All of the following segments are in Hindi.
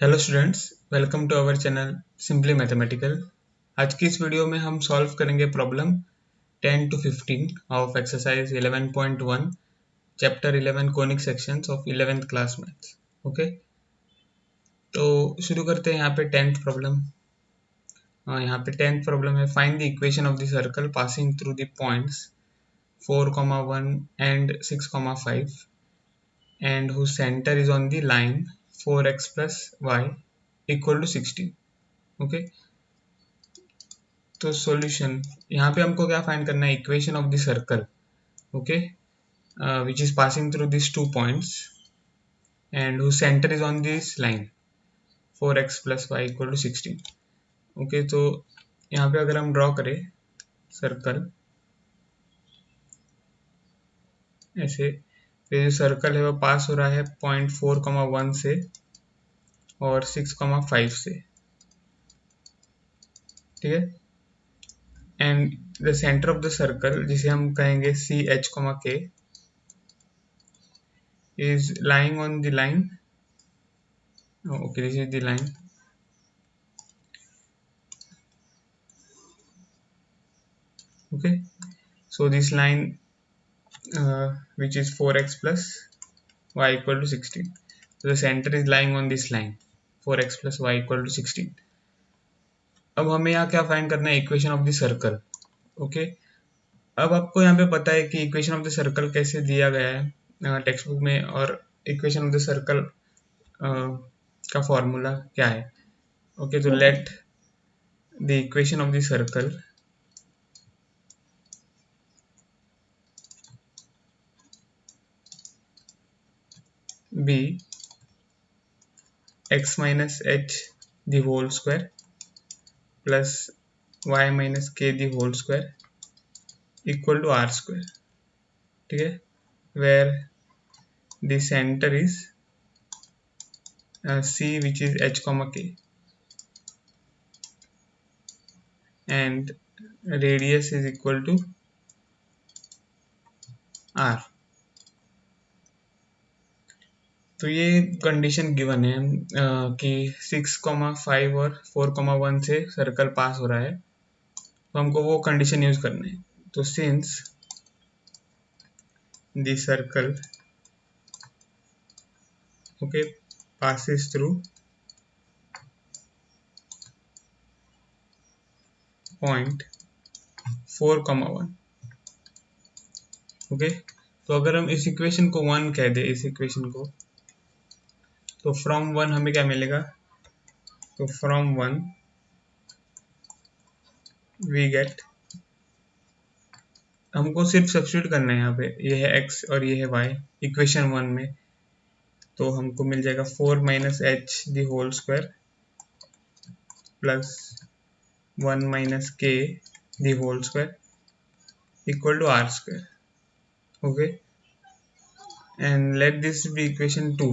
Hello students, welcome to our channel simply mathematical. आज की इस वीडियो में हम सॉल्व करेंगे problem 10 to 15 of exercise 11.1 chapter 11 conic sections of 11th class maths. Okay, तो शुरू करते हैं। यहाँ पे 10th प्रॉब्लम। यहाँ पे 10th प्रॉब्लम है, find the equation of the circle passing through the points 4,1 and 6,5 and whose center is on the line 4x plus y equal to 16। Okay, तो सॉल्यूशन यहाँ पे हमको क्या फाइंड करना है, equation of the circle. Okay, which is passing through this two points and who centre is on this line 4x plus y equal to 16। Okay, तो यहाँ पे अगर हम ड्रॉ करें सर्कल ऐसे, तो ये जो सर्कल है वो पास हो रहा है पॉइंट 4,1 से और 6,5 से। ठीक है, and the centre of the circle जिसे हम कहेंगे सी एच कॉमा के is lying on the line. Okay, this is the line. Okay, so this line which is 4x plus y equal to 16. So the center is lying on this line 4x plus y equal to 16. अब हमें यहाँ क्या फाइंड करना है, equation of the circle. Okay, अब आपको यहाँ पे पता है कि इक्वेशन ऑफ द सर्कल कैसे दिया गया है टेक्स्ट बुक में, और इक्वेशन ऑफ द सर्कल का फॉर्मूला क्या है। ओके, तो let the equation of the circle be x minus h the whole square plus y minus k the whole square equal to r square। ठीक है, where the center is c which is h comma k and radius is equal to r। तो ये कंडीशन गिवन है कि 6,5 और 4,1 से सर्कल पास हो रहा है, तो हमको वो कंडीशन यूज करना है। तो since the circle okay passes through point 4,1। Okay, तो अगर हम इस इक्वेशन को 1 कह दे, इस इक्वेशन को, तो फ्रॉम 1 हमें क्या मिलेगा, तो फ्रॉम 1 वी गेट, हमको सिर्फ सब्स्टिट्यूट करना है यहाँ पे, ये है x और ये है y इक्वेशन 1 में, तो हमको मिल जाएगा 4 minus H the whole square plus 1 minus के the whole square equal to R square. Okay, and let this be equation 2।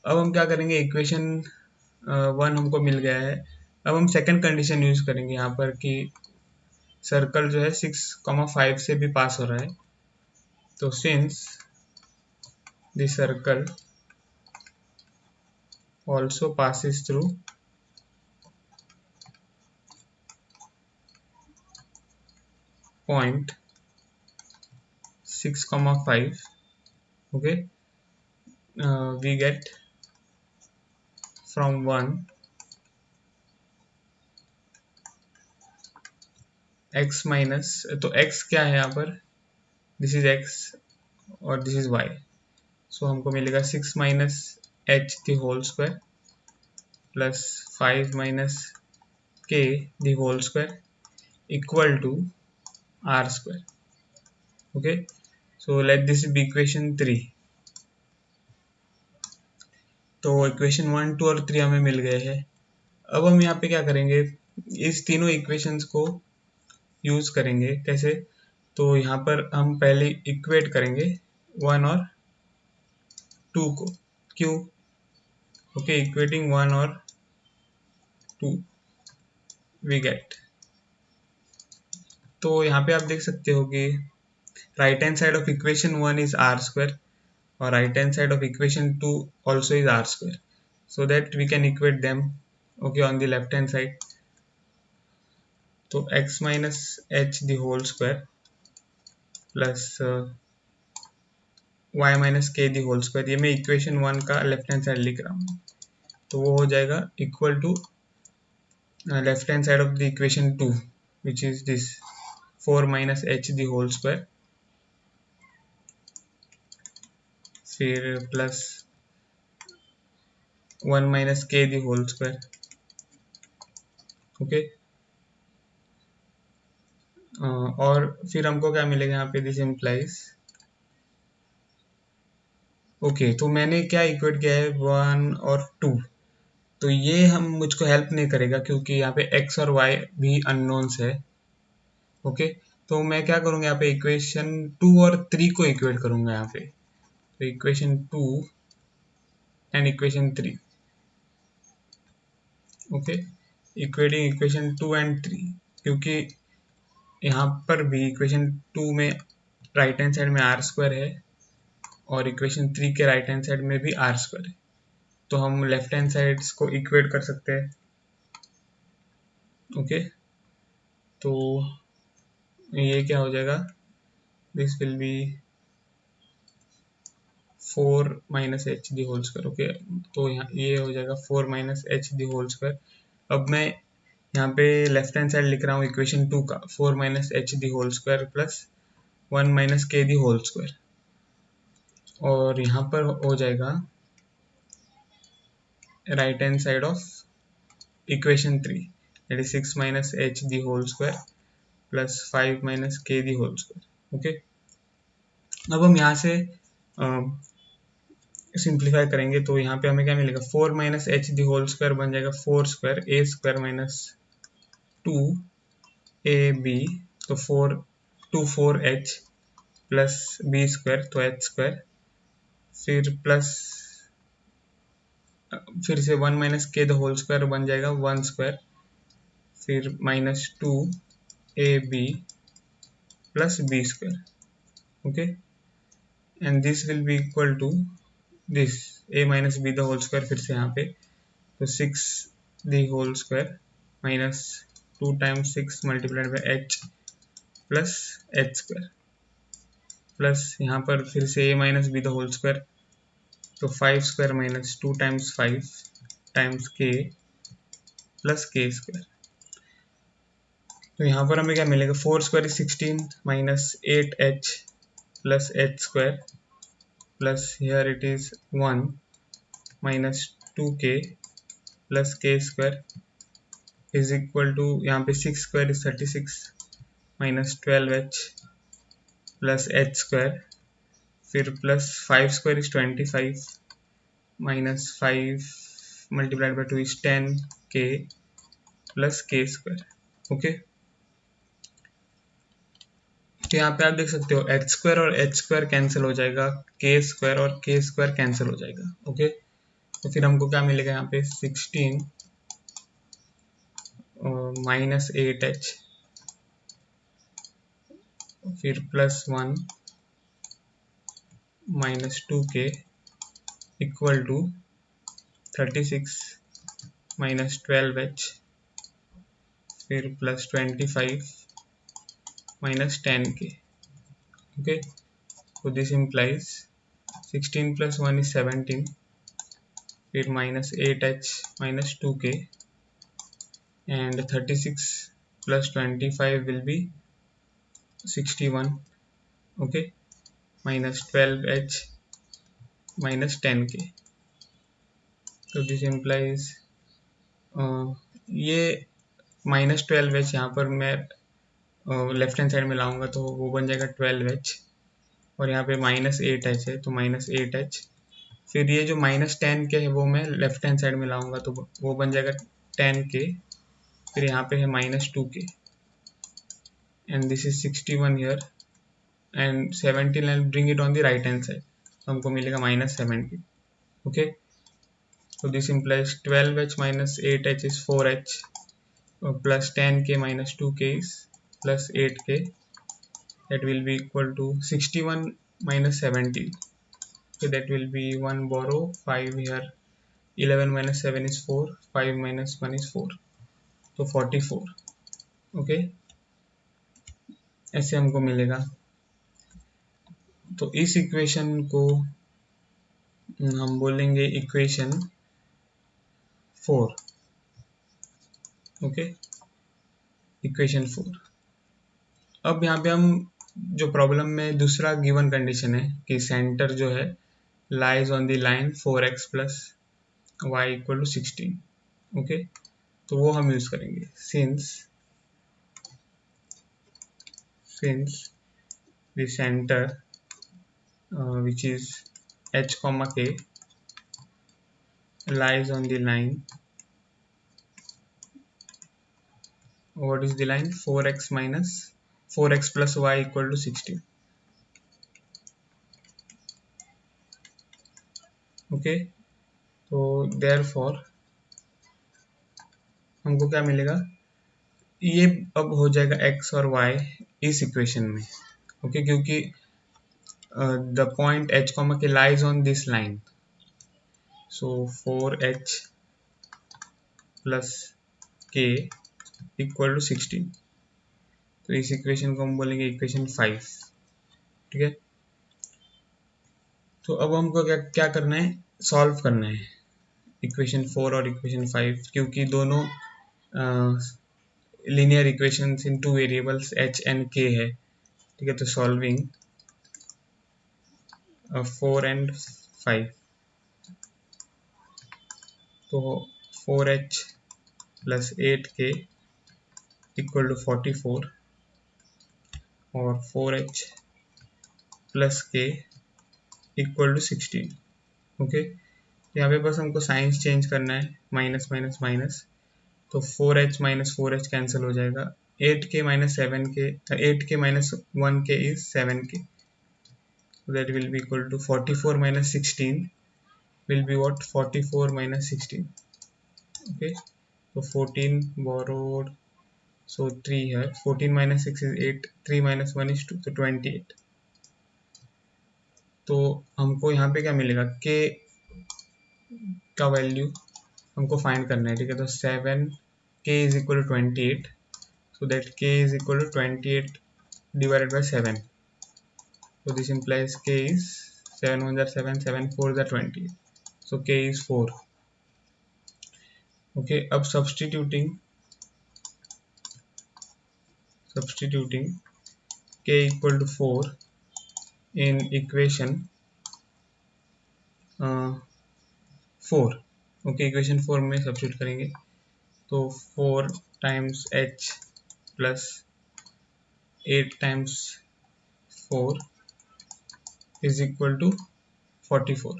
अब हम क्या करेंगे, इक्वेशन 1 हमको मिल गया है, अब हम सेकंड कंडीशन यूज करेंगे यहाँ पर कि सर्कल जो है 6,5 से भी पास हो रहा है। तो since the circle also passes through point 6,5, okay, we get from 1 x minus, तो x क्या है यहाँ पर, दिस इज x और दिस इज y, सो हमको मिलेगा 6 minus H the whole square plus 5 minus के the whole square equal to R square. Okay, so let this be equation 3। तो इक्वेशन 1, 2 और 3 हमें मिल गए हैं। अब हम यहाँ पे क्या करेंगे, इस तीनों इक्वेशंस को यूज करेंगे। कैसे, तो यहाँ पर हम पहले इक्वेट करेंगे 1 और 2 को। क्यों, ओके, इक्वेटिंग 1 और 2 वी गेट, तो यहाँ पे आप देख सकते हो कि right hand side of equation 1 is r square or right hand side of equation 2 also is r square, so that we can equate them. Okay, on the left hand side, तो x minus h the whole square plus y minus k the whole square, ये मैं इक्वेशन 1 का लेफ्ट हैंड साइड लिख रहा हूँ, तो वो हो जाएगा equal to left hand side of the equation 2 which is this 4 minus h the whole square, फिर plus 1 minus k the whole square. Okay, और फिर हमको क्या मिलेगा यहाँ पे, दिस इम्प्लाइज, ओके, तो मैंने क्या इक्वेट किया है 1 और 2, तो ये हम मुझको हेल्प नहीं करेगा क्योंकि यहाँ पे x और y भी अननोन्स है. ओके, तो मैं क्या करूँगा यहाँ पे इक्वेशन 2 और 3 को इक्वेट करूँगा यहाँ पे, तो equation 2 and equation 3. Okay, equating equation 2 and 3, क्योंकि यहाँ पर भी इक्वेशन 2 में राइट हैंड साइड में आर स्क्वायर है और इक्वेशन 3 के राइट हैंड साइड में भी आर स्क्वायर है, तो हम लेफ्ट हैंड साइड्स को इक्वेट कर सकते हैं. ओके, तो ये क्या हो जाएगा, this will B 4 minus h the whole square. Okay, तो यहाँ ये हो जाएगा 4 minus h the whole square. अब मैं यहाँ पे लेफ्ट हैंड साइड लिख रहा हूँ इक्वेशन 2 का 4 minus h the whole square plus 1 minus k the whole square, और यहाँ पर हो जाएगा right hand side of equation 3 that is 6 minus h the whole square plus 5 minus k the whole square. Okay, अब हम यहाँ से सिंप्लीफाई करेंगे, तो यहाँ पे हमें क्या मिलेगा, 4 minus h the whole square बन जाएगा 4 square a square minus 2 ab, तो 4 प्लस b स्क्वायर, तो h स्क्वायर, फिर प्लस फिर से 1 minus k the whole square बन जाएगा 1 स्क्वायर, फिर minus 2 ab plus b square. Okay, and this will be equal to this a minus b the whole square, फिर से यहाँ पे, तो 6 the whole square minus 2 times 6 multiplied by h plus h square, plus यहाँ पर फिर से a minus B the whole square, तो 5 square minus 2 times 5 times k plus k square. तो यहाँ पर हमें क्या मिलेगा, 4 square is 16 minus 8h plus h square plus here it is 1 minus 2k plus k square is equal to, यहाँ पे 6 square is 36 minus 12h plus h square, फिर plus 5 square is 25 minus 5 multiplied by 2 is 10k plus k square. Okay, तो यहाँ पे आप देख सकते हो h स्क्वायर और h स्क्वायर कैंसिल हो जाएगा, k स्क्वायर और k स्क्वायर कैंसिल हो जाएगा. ओके, तो फिर हमको क्या मिलेगा यहाँ पे 16 माइनस 8h फिर plus 1 minus 2k equal to 36 minus 12h फिर plus 25 minus 10k. Okay, so this implies 16 plus 1 is 17, फिर minus 8h minus 2k, and 36 plus 25 will be 61. Okay, minus 12h minus 10k. So this implies ये minus 12h यहाँ पर मैं लेफ्ट हैंड साइड में लाऊंगा तो वो बन जाएगा 12h, और यहाँ पे माइनस 8h है तो माइनस 8h, फिर ये जो माइनस 10k है वो मैं लेफ्ट हैंड साइड में लाऊंगा तो वो बन जाएगा 10k, फिर यहाँ पे है minus 2k, and this is 61 here, and 17 and bring it on the right hand side, तो हमको मिलेगा minus 17. Okay, so this implies 12h minus 8h is 4h plus 10k minus 2k is plus 8k, that will be equal to 61 minus 17, So that will be 1 borrow, 5 here, 11 minus 7 is 4, 5 minus 1 is 4, तो 44. ओके, ऐसे हमको मिलेगा। तो इस इक्वेशन को हम बोलेंगे इक्वेशन 4। Okay, equation 4। अब यहाँ पे हम जो प्रॉब्लम में दूसरा गिवन कंडीशन है कि सेंटर जो है lies on the line 4x plus y equal to 16। Okay, तो वो हम यूज करेंगे since the center which is h comma k lies on the line, what is the line, 4x plus y equal to 16। Okay, तो therefore हमको क्या मिलेगा, ये अब हो जाएगा x और y इस इक्वेशन में। ओके, क्योंकि the point h comma k lies on this line, so 4h plus k equal to 16। तो इस इक्वेशन को हम बोलेंगे इक्वेशन 5। ठीक है, तो अब हमको क्या क्या करना है, सॉल्व करना है इक्वेशन 4 और इक्वेशन 5, क्योंकि दोनों linear equations in two variables h and k है। ठीक है, तो सॉल्विंग 4 एंड 5, तो 4h plus 8k equal to 44 और 4h plus k equal to 16। Okay, यहाँ पे बस हमको साइंस चेंज करना है, माइनस माइनस माइनस, तो 4h माइनस 4h कैंसिल हो जाएगा, 8k minus 7k, 8k minus 1k is 7k, so that will be equal to 44 minus 16 will be what, 44 minus 16। okay, so 14 borrowed, so 3 here, 14 minus 6 is 8, 3 minus 1 is 2, so 28। तो हमको यहाँ पे क्या मिलेगा, k का वैल्यू हमको फाइंड करना है। ठीक है, तो 7k is equal to 28, so that k is equal to 28 divided by 7, so this implies k is 7 1 are 7, 7 4 are 20, so k is 4। okay, अब substituting k equal to 4 in equation 4। Okay, equation 4 में सब्स्टिट्यूट करेंगे, तो 4 times h plus 8 times 4 is equal to 44।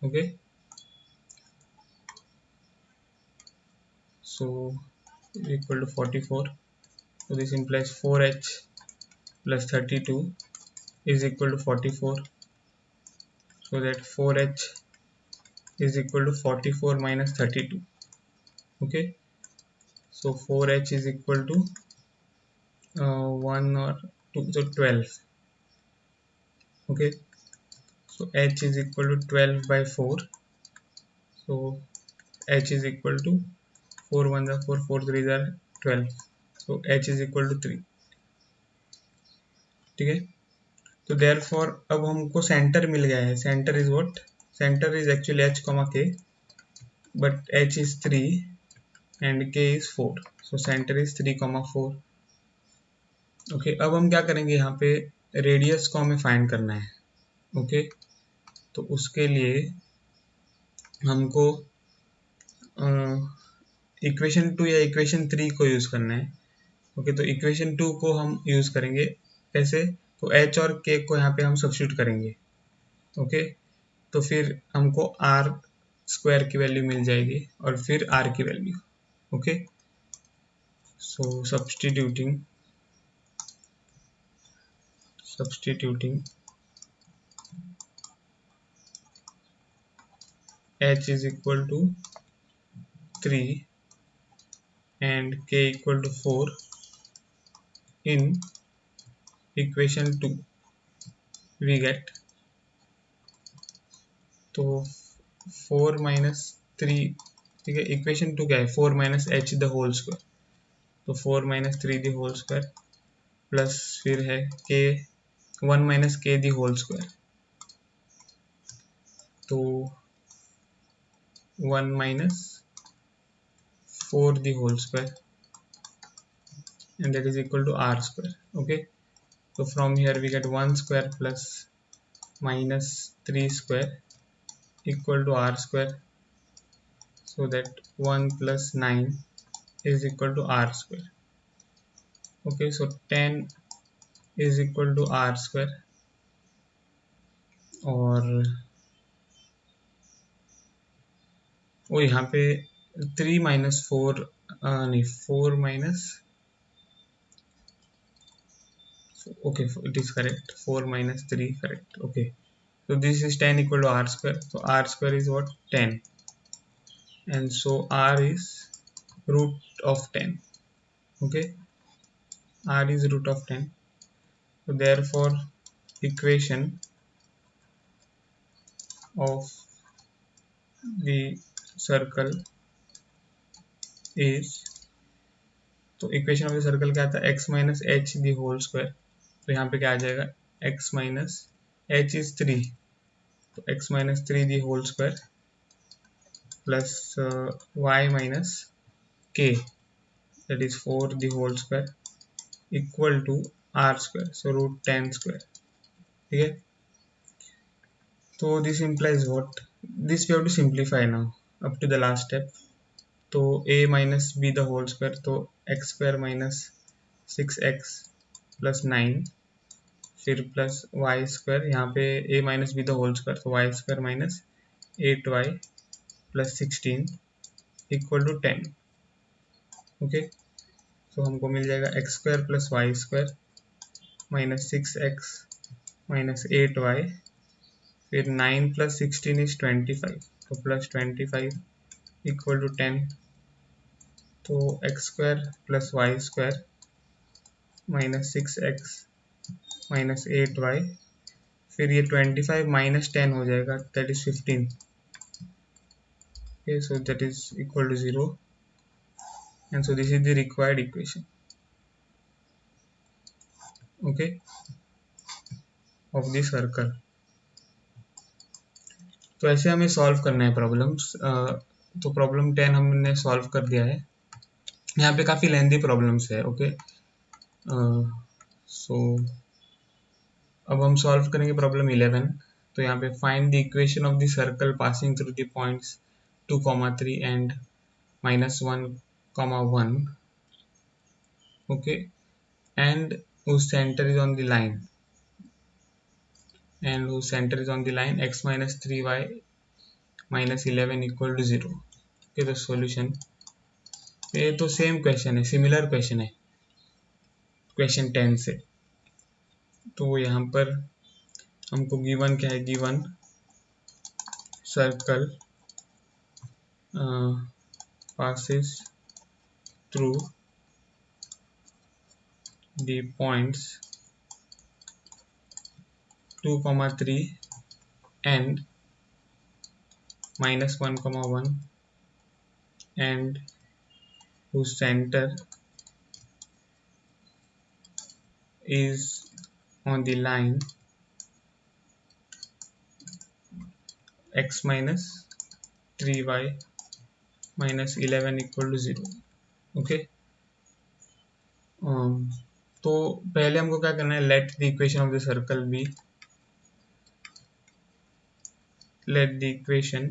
Okay, so equal to 44, so this implies 4h plus 32 is equal to 44, so that 4h is equal to 44 minus 32। okay, so 4h is equal to 1 or 2, so 12। okay, so h is equal to 12 by 4, so h is equal to 4 1 are 4, 4 3 are 12, so h is equal to 3। ठीक है, तो therefore अब हमको सेंटर मिल गया है। Centre is what, centre is actually h comma k, but h is 3 and k is 4, so center is 3 comma 4। Okay, अब हम क्या करेंगे, यहाँ पे रेडियस को हमें फाइंड करना है। ओके, तो उसके लिए हमको इक्वेशन 2 या इक्वेशन 3 को यूज करना है। ओके, तो इक्वेशन 2 को हम यूज करेंगे कैसे, तो h और k को यहाँ पे हम सब्स्टिट्यूट करेंगे। ओके, तो फिर हमको r स्क्वायर की वैल्यू मिल जाएगी और फिर r की value. Okay, so substituting h is equal to 3 and k equal to 4 in equation 2, we get तो 4-3, ठीक है। इक्वेशन 2 क्या है, 4-h द होल स्क्वायर, तो 4-3 द होल स्क्वायर प्लस फिर है k 1 - k the whole square, तो 1 - 4 the whole square, and that is equal to r square. Okay, so from here we get 1 square plus minus 3 square equal to r square, so that 1 plus 9 is equal to r square. Okay, so 10 is equal to r square, और वो यहाँ पे 3 - 4 नहीं 4 minus, okay, it is correct, 4 - 3 correct. Okay, so this is 10 equal to r square, so r square is what, 10, and so r is root of 10. Okay, r is root of 10, so therefore equation of the circle is, तो इक्वेशन ऑफ द सर्कल क्या आता है, x - h the whole square, तो यहाँ पे क्या आ जाएगा, x - h is 3, तो x - 3 the whole square plus y - k, that is 4 the whole square equal to r square, so root 10 square. ठीक है, तो this implies what, this we have to simplify now up to the last step. तो a minus b the whole square, तो x square minus 6x plus 9, फिर प्लस y square, यहाँ पे a minus b the whole square, तो y square minus 8y plus 16 equal to 10. Okay, तो हमको मिल जाएगा x square plus y square minus 6x minus 8y, फिर 9 plus 16 is 25, तो plus 25 equal to 10, तो x square plus y square minus 6x minus 8y, फिर ये 25 minus 10 हो जाएगा, that is 15. Okay, so that is equal to 0, and so this is the required equation, okay, of the circle. तो ऐसे हमें सॉल्व करना है प्रॉब्लम्स, तो प्रॉब्लम 10 हमने सॉल्व कर दिया है, यहाँ पे काफ़ी लेंदी प्रॉब्लम्स है. ओके, सो अब हम सॉल्व करेंगे प्रॉब्लम 11. तो यहाँ पे find the equation of the circle passing through the points 2, 3 and -1, 1. Okay, and whose center is on the line, and whose center is on the line x - 3y - 11 equal to 0. Okay, तो सॉल्यूशन, ये तो सेम क्वेश्चन है, सिमिलर क्वेश्चन है क्वेश्चन 10 से. तो यहाँ पर हमको गिवन क्या है, given circle passes through the points 2, 3 and -1, 1, and whose center is on the line x - 3y - 11 equal to 0. Okay, तो पहले हमको क्या करना है, let the equation of the circle be, let the equation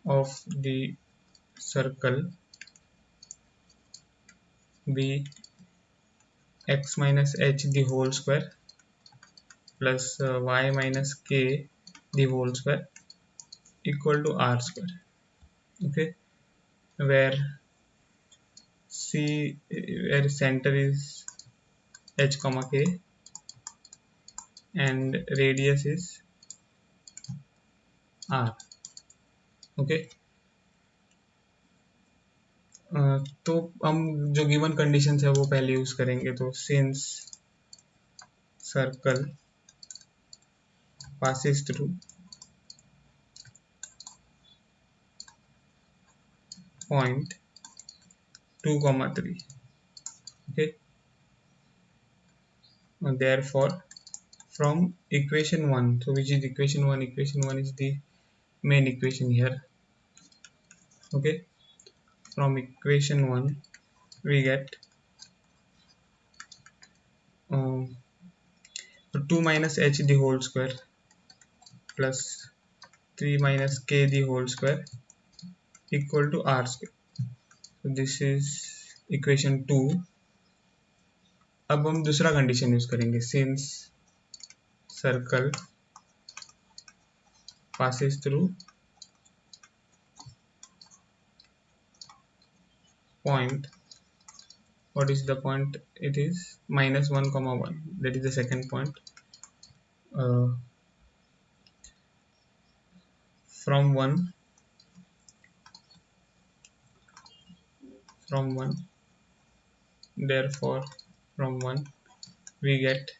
of the circle be x - h the whole square plus y - k the whole square equal to r square. Okay, where where center is h, k, and radius is r. Okay, तो हम जो गिवन कंडीशंस है वो पहले यूज करेंगे. तो since circle passes through point 2 comma 3. Okay, and therefore from equation 1, so which is equation 1, equation 1 is the main equation here. Okay, from equation 1 we get um, 2 minus h the whole square plus 3 minus k the whole square equal to r square. So this is equation 2. अब हम दूसरा कंडीशन यूज करेंगे, since circle passes through point, what is the point? It is minus 1 comma 1, that is the second point. From 1 therefore from 1 we get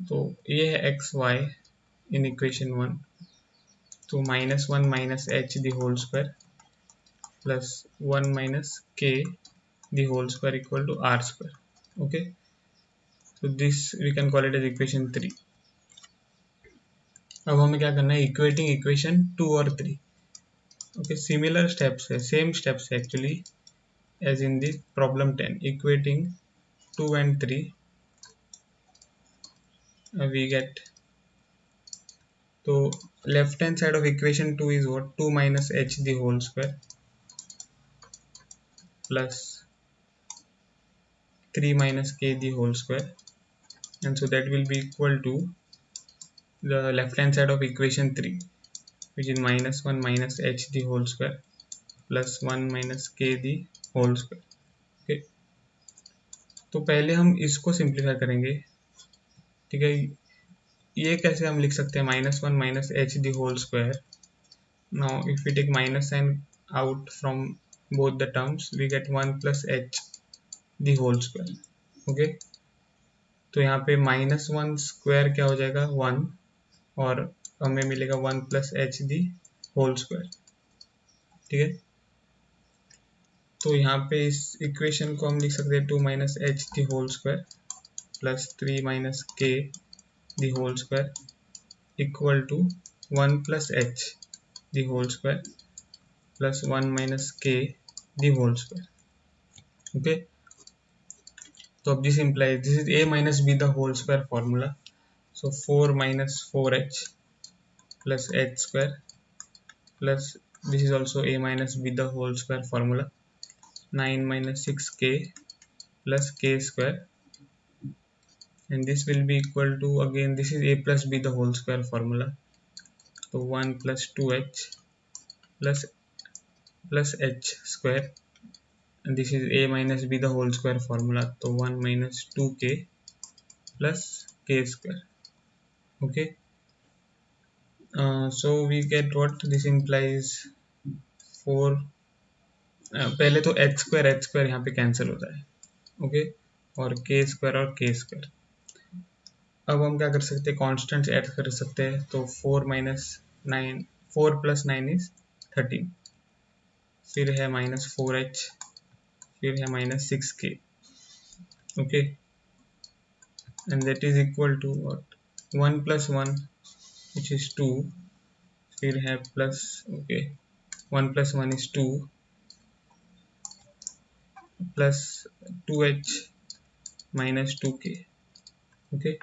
तो ये है एक्स वाई इन इक्वेशन 1, तो minus 1 minus H the whole square plus 1 minus K the whole square equal to R square. Okay, so this we can call it as equation 3. अब हमें क्या करना है, इक्वेटिंग इक्वेशन 2 और 3. ओके, सिमिलर स्टेप्स है, सेम स्टेप्स है actually as in the problem 10. Equating 2 and 3 we get, तो left hand side of equation 2 is what, 2 minus h the whole square plus 3 minus k the whole square, and so that will be equal to the left hand side of equation 3, which is minus 1 minus h the whole square plus 1 minus k the whole square. Okay, तो पहले हम इसको सिंप्लीफाई करेंगे. ठीक है, ये कैसे हम लिख सकते हैं, minus 1 minus H the whole square. Now if we take minus sign out from both the terms we get 1 plus h the whole square. Okay, तो यहाँ पे माइनस 1 स्क्वायर क्या हो जाएगा 1, और हमें मिलेगा 1 plus H the whole square. ठीक है, तो यहाँ पे इस इक्वेशन को हम लिख सकते हैं 2 minus H the whole square plus 3 minus के the whole square equal to 1 plus H the whole square plus 1 minus के दी होल स्क्वायर. ओके, तो अब this implies this is a minus b the whole square formula. So 4 minus 4h plus h square plus this is also a minus b the whole square formula. 9 minus 6k plus k square, and this will be equal to, again this is a plus b the whole square formula. So 1 plus 2h plus h square, and this is a minus b the whole square formula. So 1 minus 2k plus k square. Okay, so we get what this implies 4. पहले तो h square यहाँ पे कैंसिल होता है. ओके, और k स्क्वायर और k स्क्वायर. अब हम क्या कर सकते हैं, कॉन्स्टेंट्स ऐड कर सकते हैं. तो 4 माइनस 9, 4 प्लस 9 इज 13, फिर है माइनस 4h, फिर है minus 6k. Okay, and that is equal to what, 1 plus 1 which is 2, फिर है plus, okay 1 plus 1 is 2 plus 2h minus 2k. Okay,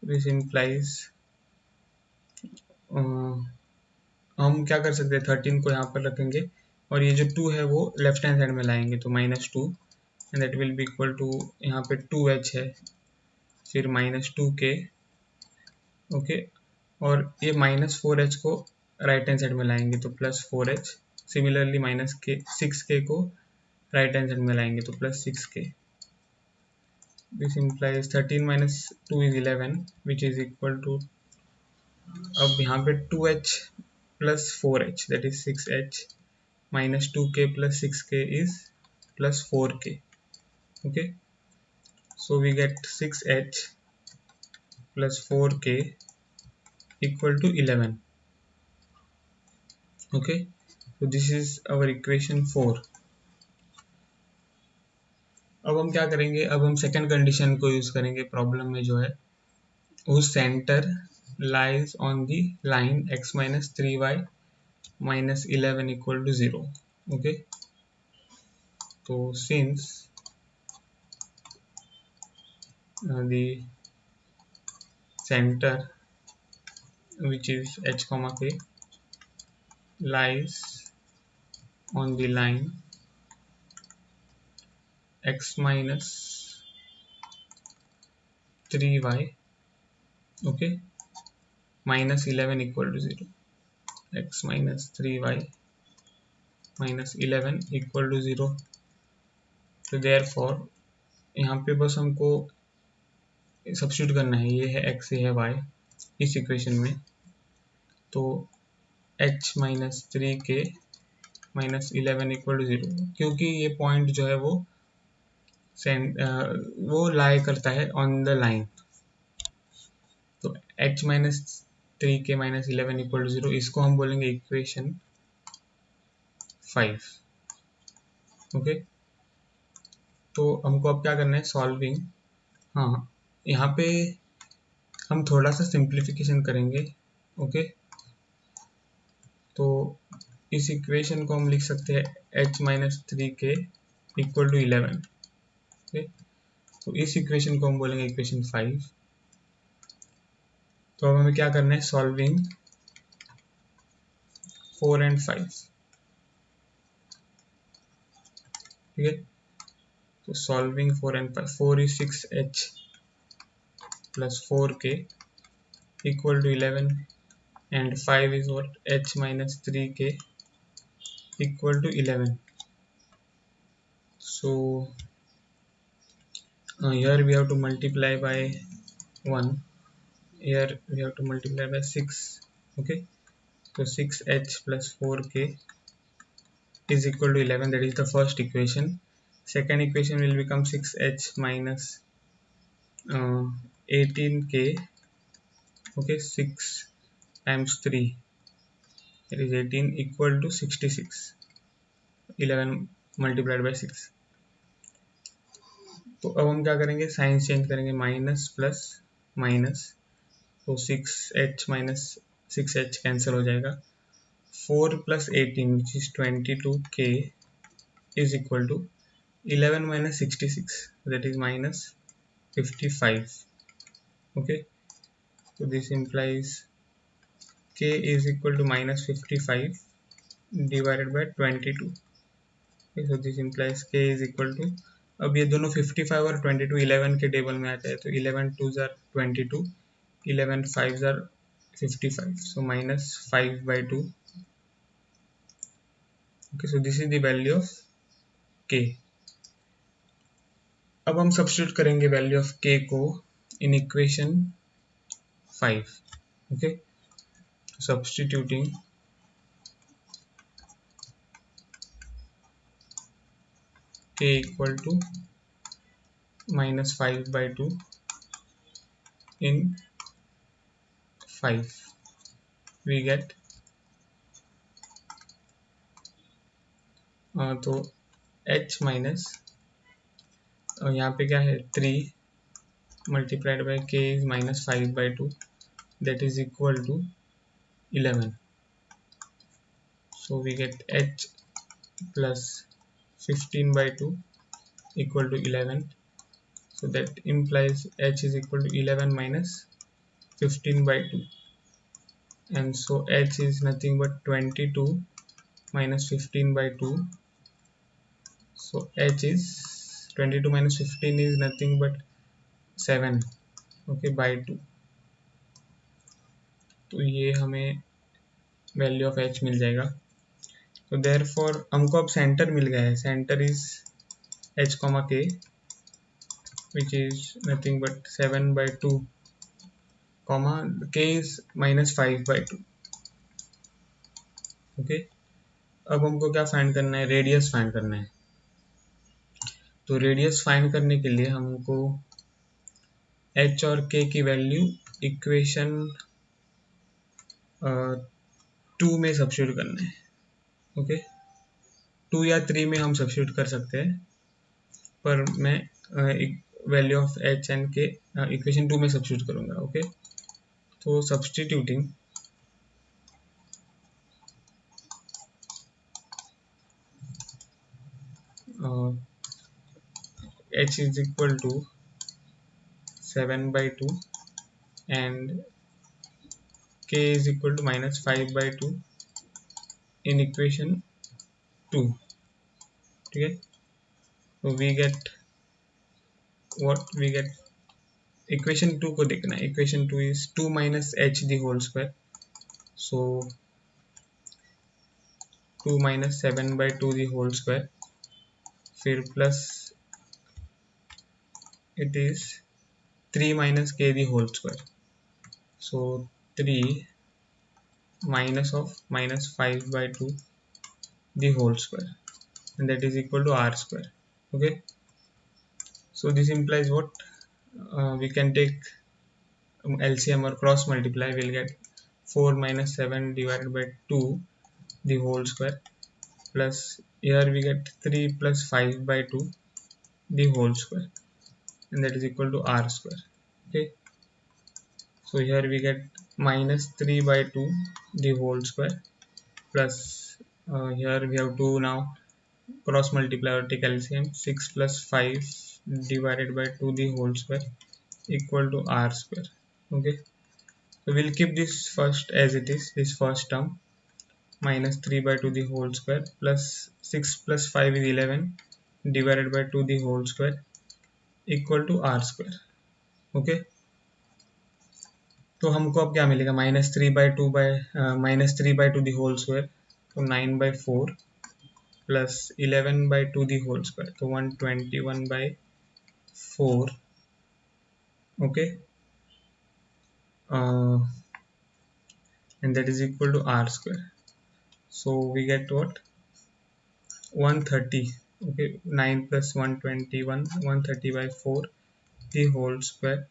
this implies हम क्या कर सकते हैं, 13 को यहाँ पर रखेंगे और ये जो 2 है वो लेफ्ट हैंड साइड में लाएंगे, तो minus 2, and that will be equal to, यहाँ पे 2h है, फिर माइनस 2k. ओके, और ये माइनस 4h को राइट हैंड साइड में लाएंगे तो प्लस 4h. सिमिलरली माइनस के 6k को राइट हैंड साइड में लाएंगे तो plus 6k. This implies 13 minus 2 is 11, which is equal to, अब यहाँ पे 2h plus 4h that is 6h minus 2k plus 6k is plus 4k. Okay, so we get 6h plus 4k equal to 11. Okay, तो दिस इज आवर इक्वेशन 4। अब हम क्या करेंगे, अब हम सेकंड कंडीशन को यूज करेंगे प्रॉब्लम में जो है, whose center lies on the line x minus 3y minus 11 equal to 0. Okay, so since the center, which is h comma k, lies on the line x minus 3y, okay, minus 11 equal to 0, x minus 3y minus 11 equal to 0. तो therefore यहाँ पे बस हमको सब्स्टिट्यूट करना है, ये है x, ये है y इस इक्वेशन में। तो h minus 3k minus 11 equal to 0, क्योंकि ये पॉइंट जो है वो लाई करता है ऑन द लाइन। तो h minus 3k minus 11 equal to 0, इसको हम बोलेंगे इक्वेशन 5। ओके, तो हमको अब क्या करना है, सॉल्विंग। हाँ, यहाँ पे हम थोड़ा सा सिंप्लीफिकेशन करेंगे। ओके, तो इस इक्वेशन को हम लिख सकते हैं h minus 3k equal to 11। Okay, तो इस इक्वेशन को हम बोलेंगे इक्वेशन 5। तो अब हमें क्या करना है, सॉल्विंग 4 एंड 5। ठीक है, तो solving 4 and 5, 4 is 6h plus 4k equal to 11 and 5 is what, h minus 3k equal to 11. So here we have to multiply by 1, here we have to multiply by 6. Okay, so 6h plus 4k is equal to 11, that is the first equation. Second equation will become 6h minus 18k. Okay, 6 times 3, that is 18 equal to 66, 11 multiplied by 6. तो अब हम क्या करेंगे, साइंस चेंज करेंगे, माइनस प्लस माइनस, तो 6h माइनस 6h कैंसिल हो जाएगा। 4 plus 18 which is 22k is equal to 11 minus 66, that is minus 55. Okay, so this implies k is equal to minus 55 divided by 22. Okay, so this implies k is equal to, अब ये दोनों 55 और 22 11 के टेबल में आता है, तो 11 2s are 22, 11 5s are 55, so minus 5 by 2. Okay, so this is the value of k. अब हम सब्स्टिट्यूट करेंगे वैल्यू ऑफ k को in equation 5. Okay, substituting k equal to minus 5 by 2 in 5, we get तो h माइनस, यहाँ पे क्या है 3 multiplied by k is minus 5 by 2, that is equal to 11. So we get h plus 15 by 2 equal to 11. So that implies h is equal to 11 minus 15 by 2. And so h is nothing but 22 minus 15 by 2. So h is 22 minus 15 is nothing but 7, okay, by 2. तो ये हमें वैल्यू ऑफ h मिल जाएगा। तो देयरफॉर हमको अब सेंटर मिल गया है, centre is h comma k which is nothing but 7 by 2 comma k is minus 5 by 2. Okay, अब हमको क्या फाइंड करना है, रेडियस फाइंड करना है। तो रेडियस फाइंड करने के लिए हमको h और k की वैल्यू इक्वेशन 2 में सब्स्टिट्यूट करना है। ओके, 2 या 3 में हम सब्स्टिट्यूट कर सकते हैं, पर मैं वैल्यू ऑफ एच एन के इक्वेशन 2 में सब्स्टिट्यूट करूँगा। ओके, तो substituting h is equal to 7/2 and k is equal to -5/2 in equation 2। ठीक है, तो we get what we get, equation 2 को देखना है। Equation 2 is 2 minus H the whole square, so 2 minus 7/2 the whole square, फिर प्लस इट इज 3 माइनस के the whole square, so 3 minus of -5/2 the whole square, and that is equal to r square। Okay, so this implies what, we can take LCM or cross multiply, we'll get 4 minus 7 divided by 2 the whole square, plus here we get 3 plus 5/2 the whole square, and that is equal to r square। Okay, so here we get -3/2 the whole square, plus here we have to now cross multiply or take LCM, 6 plus 5 divided by 2 the whole square equal to r square। Okay, so we'll keep this first as it is, this first term, -3/2 the whole square plus 6 plus 5 is 11 divided by 2 the whole square equal to r square। Okay, तो हमको अब क्या मिलेगा, -3/2 the whole square, तो 9/4 plus 11/2 the whole square, तो 121/4। Okay, and that is equal to r square, so we get what, 130। Okay, 9 plus 121, 130/4 the whole square,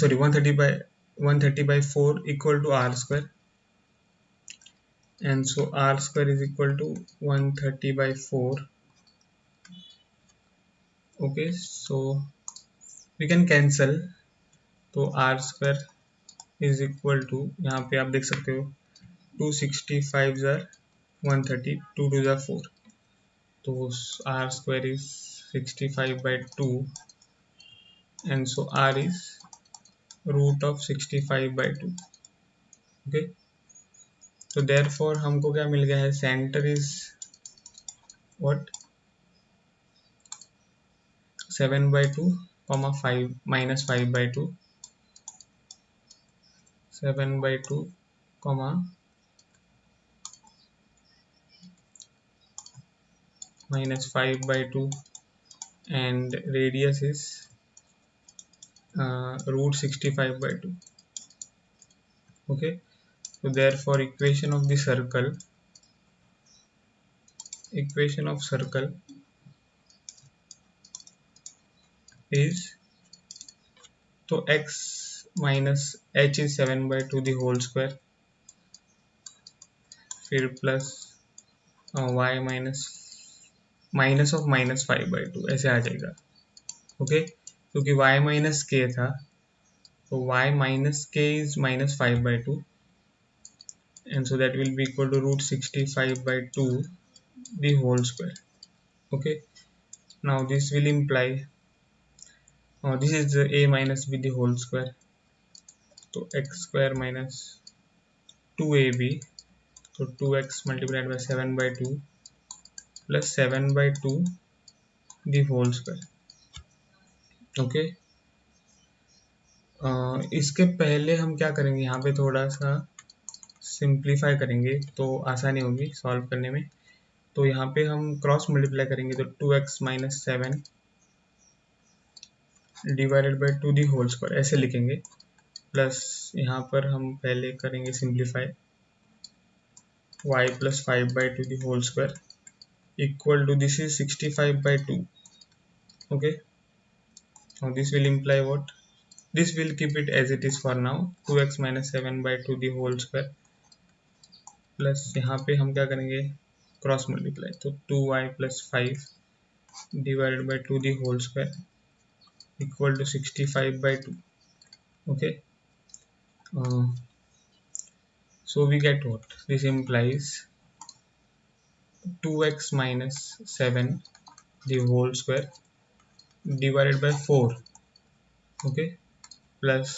sorry, 130/4 equal to r square, and so r square is equal to 130/4। Okay, so we can cancel, तो r square is equal to, यहाँ पे आप देख सकते हो 265 ज़र 130, 2 2 ज़र 4, तो r square is 65/2, and so r is root of 65/2। okay, तो therefore हमको क्या मिल गया है, centre is what, 7/2, 5 -5/2, 7/2, -5/2, and radius is root 65/2। okay, so therefore equation of circle is, तो x minus h is 7/2 the whole square, फिर प्लस y minus of -5/2 ऐसे आ जाएगा। ओके, क्योंकि y माइनस k था, तो y minus k is -5/2, and so that will be equal to root 65/2 the whole square। okay, now this will imply, this is the a minus b the whole square, so x square minus 2ab, so 2x multiplied by 7/2 plus 7/2 the whole square। Okay, इसके पहले हम क्या करेंगे, यहाँ पे थोड़ा सा सिंप्लीफाई करेंगे तो आसानी होगी सॉल्व करने में। तो यहाँ पे हम क्रॉस मल्टीप्लाई करेंगे, तो 2x minus 7 divided by 2 the whole square ऐसे लिखेंगे, प्लस यहाँ पर हम पहले करेंगे simplify, y plus 5/2 the whole square equal to, this is 65/2। Okay, now this will imply what, this will keep it as it is for now, 2x minus 7/2 the whole square plus यहाँ पे हम क्या करेंगे, क्रॉस मल्टीप्लाई, तो 2y plus 5 divided by 2 the whole square equal to 65/2. Okay, so we get what this implies, 2x minus 7 the whole square divided by 4. Okay, plus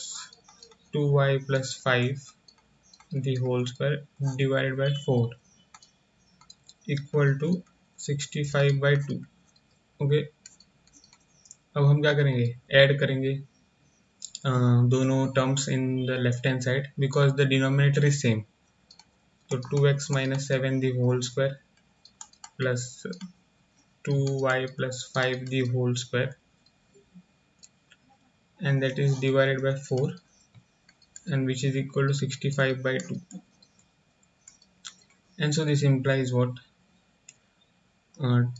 2y plus 5 the whole square divided by 4 equal to 65/2. Okay, अब हम क्या करेंगे, ऐड करेंगे दोनों terms in the left hand side because the denominator is same. तो 2x minus 7 the whole square plus 2y plus 5 the whole square, and that is divided by 4, and which is equal to 65/2. And so this implies what,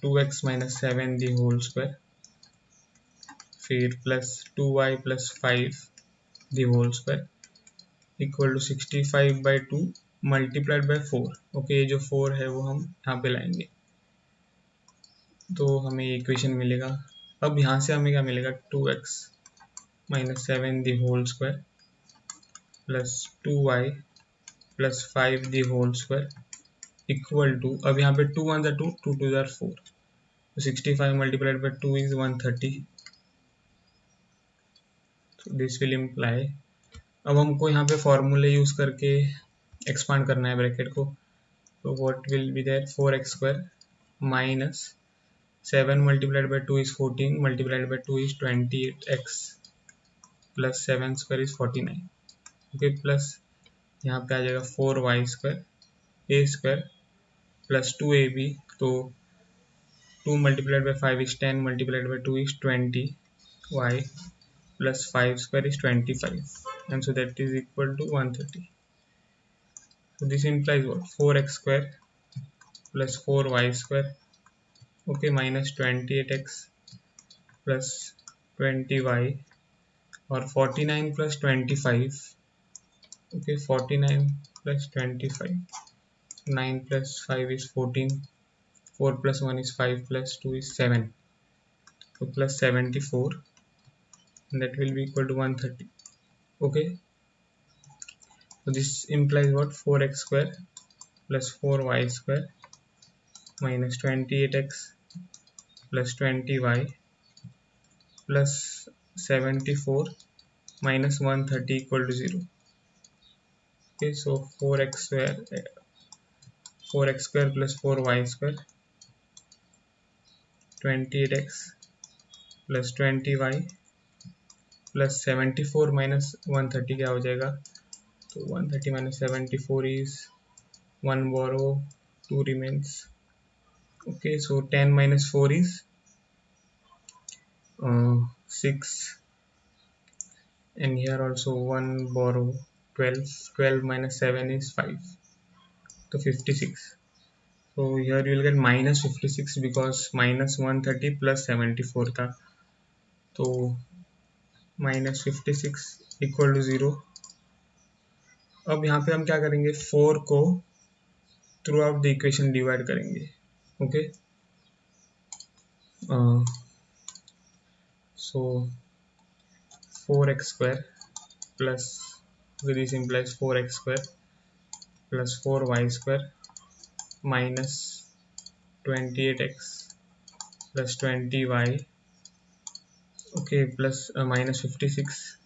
2x minus 7 the whole square फिर plus 2y plus 5 the whole square equal to 65/2 multiplied by 4. Okay, ये जो 4 है वो हम यहाँ पे लाएंगे तो हमें ये इक्वेशन मिलेगा. अब यहाँ से हमें क्या मिलेगा, 2x minus 7 the whole square plus 2y plus 5 the whole square equal to, अब यहाँ पे 2 1 2, 2 2 4, तो 65 मल्टीप्लाइड बाई 2 इज 130. तो दिस विल इम्प्लाई, अब हमको यहाँ पे फॉर्मूले यूज करके एक्सपांड करना है ब्रैकेट को. तो what will be there, 4x² minus 7 multiplied by 2 is 14 multiplied by 2 is 28x plus 7² is 49. Okay, plus यहाँ पे आ जाएगा 4y² a² प्लस 2ab, तो 2 multiplied by 5 is 10 multiplied by 2 is 20 y plus 5 square is 25, and so that is equal to 130. So this implies what, 4x square plus 4y square, okay, minus 28x plus 20y, or 49 plus 25, okay, 49 plus 25, 9 plus 5 is 14, 4 plus 1 is 5 plus 2 is 7, so plus 74, and that will be equal to 130. Okay, so this implies what, 4x square plus 4y square minus 28x plus 20y plus 74 minus 130 equal to 0. Okay, so 4x square plus 4y square 28x plus 20y plus 74 minus 130 क्या हो जाएगा, तो 130 minus 74 is 1 borrow, 2 remains. Okay, so 10 minus 4 is 6, and here also 1 borrow, 12, 12 minus 7 is 5, so 56. So here you will get minus 56 because minus 130 plus 74 था, तो minus 56 equal to 0. अब यहाँ पे हम क्या करेंगे, 4 को throughout the equation divide करेंगे. Okay, so 4x square plus, this implies 4x square plus 4y square minus 28x plus 20y, okay, plus minus 56,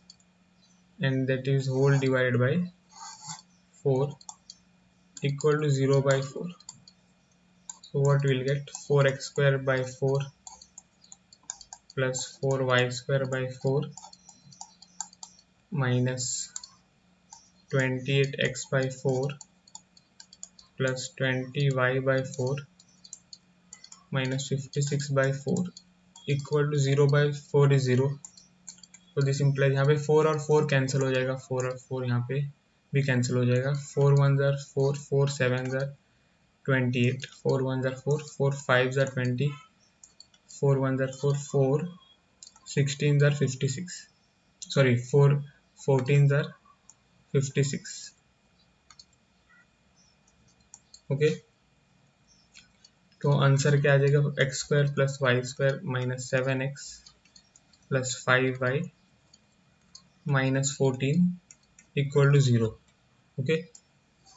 and that is whole divided by 4 equal to 0 by 4. So what we will get, 4x square by 4 plus 4y square by 4 minus 28x by 4 plus 20y by 4 minus 56 by 4 equal to 0 by 4 is 0. तो दिस इम्प्लाइज, यहाँ पे 4 और 4 कैंसिल हो जाएगा, 4 और 4 यहाँ पे भी कैंसिल हो जाएगा, 4 1 जार 4, 4 7 जार 28, 4 1 जार 4, 4 5 जार 20, 4 1 जार 4, 4 16 जार 56, सॉरी 4 14 जार 56. ओके, तो आंसर क्या आ जाएगा, x square plus Y square minus 7x plus 5y minus 14 equal to 0. Okay,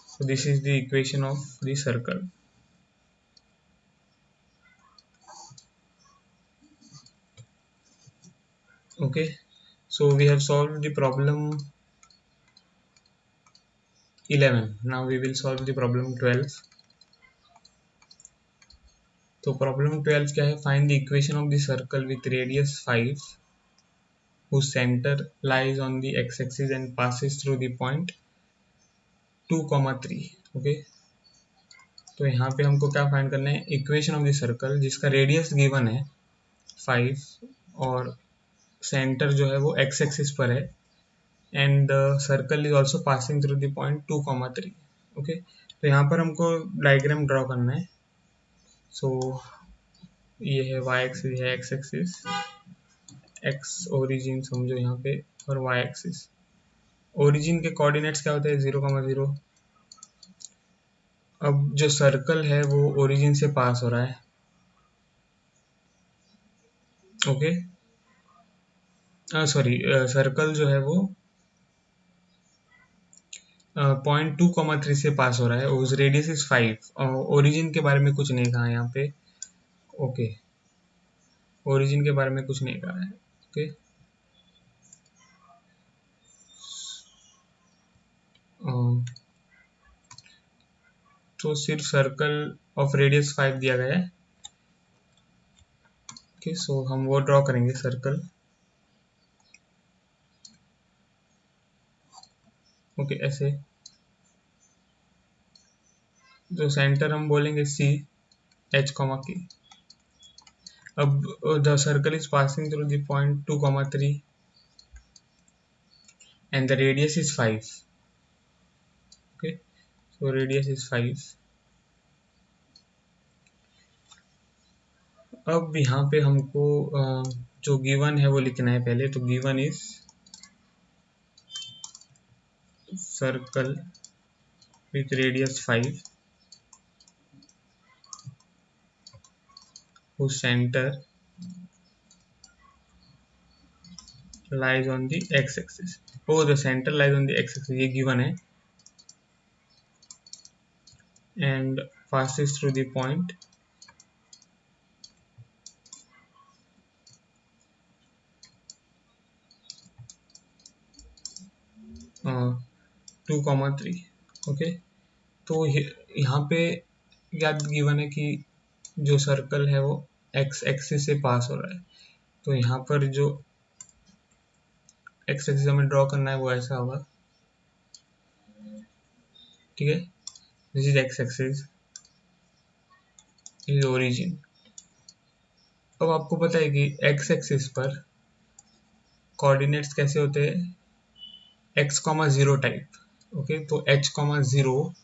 so this is the equation of the circle. Okay, so we have solved the problem 11. Now we will solve the problem 12. तो problem 12 क्या है, find the equation of the circle with radius 5 whose center lies on the x-axis and passes through the point 2, 3. Okay, तो यहाँ पे हमको क्या फाइंड करना है, इक्वेशन ऑफ द सर्कल जिसका रेडियस गिवन है 5 और सेंटर जो है वो एक्स एक्सिस पर है and the circle is also passing through the point 2, 3. Okay, तो यहाँ पर हमको डायग्राम ड्रॉ करना है. सो ये है वाई एक्सिस, ये है एक्स एक्सिस, एक्स ओरिजिन समझो यहाँ पे, और वाई एक्सिस. ओरिजिन के कोऑर्डिनेट्स क्या होते हैं, 0, 0. अब जो सर्कल है वो ओरिजिन से पास हो रहा है. ओके, सॉरी, सर्कल जो है वो पॉइंट 2, 3 से पास हो रहा है. उस रेडियस इज 5. ओरिजिन के बारे में कुछ नहीं कहा यहाँ पे. ओके, ओरिजिन के बारे में कुछ नहीं कहा है. ओके, तो सिर्फ सर्कल ऑफ रेडियस 5 दिया गया है. ओके, सो हम वो ड्रॉ करेंगे सर्कल. ओके, ऐसे. तो सेंटर हम बोलेंगे सी, एच कॉमा की. अब the circle is passing through the point 2, 3 and the radius is 5. Okay, so radius is 5. अब यहाँ पे हमको जो गिवन है वो लिखना है पहले. तो given is circle with radius 5 whose center lies on the x-axis. Oh, the center lies on the x-axis, ये गिवन है. And passes through the point 2, 3. Okay, तो यहाँ पे क्या गिवन है कि जो सर्कल है वो एक्स एक्सिस से पास हो रहा है. तो यहाँ पर जो एक्स एक्सिस हमें ड्रॉ करना है वो ऐसा होगा. ठीक है, this is x axis, is origin. अब आपको पता है कि एक्स एक्सिस पर कोऑर्डिनेट्स कैसे होते हैं, x, 0 टाइप. ओके, तो h, 0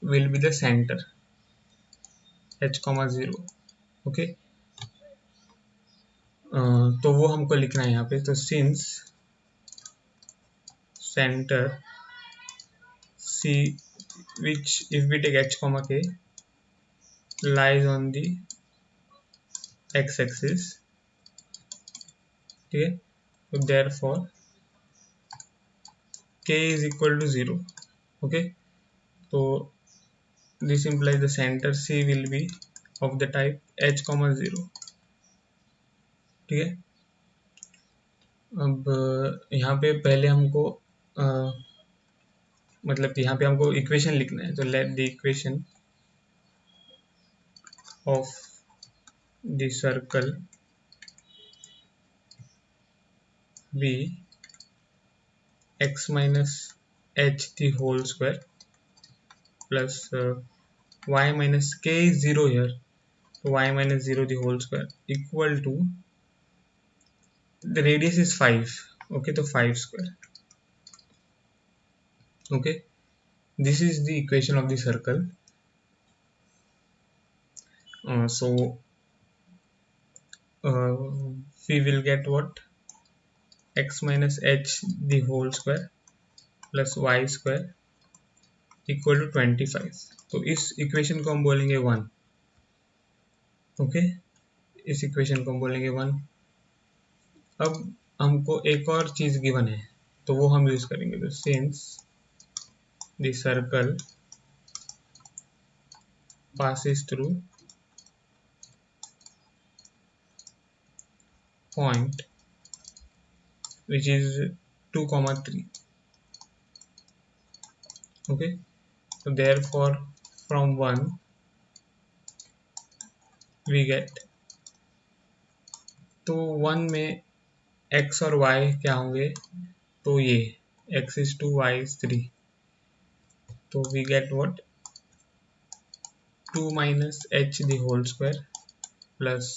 will be the centre, h, 0. Okay, तो वो हमको लिखना है यहाँ पे. तो since centre C which if we take h, k lies on the x axis. ठीक है, तो therefore k is equal to 0. okay, तो this implies the center C will be of the type h, 0. ठीक है, अब यहाँ पे पहले हमको मतलब यहाँ पे हमको इक्वेशन लिखना है. तो let the equation of the circle be x minus h the whole square plus y minus k is 0 here, so y minus 0 the whole square equal to the radius is 5. okay, तो 5 square. okay, this is the equation of the circle. So we will get what, x minus h the whole square plus y square equal to 25। तो इस इक्वेशन को हम बोलेंगे 1। ओके, इस इक्वेशन को हम बोलेंगे 1। अब हमको एक और चीज गिवन है तो वो हम यूज करेंगे। तो since the circle passes through point which is 2 comma 3. Okay, so therefore from 1 we get, तो 1 में x और y क्या होंगे, तो ये x is 2 y is 3, तो we get what, 2 minus h the whole square plus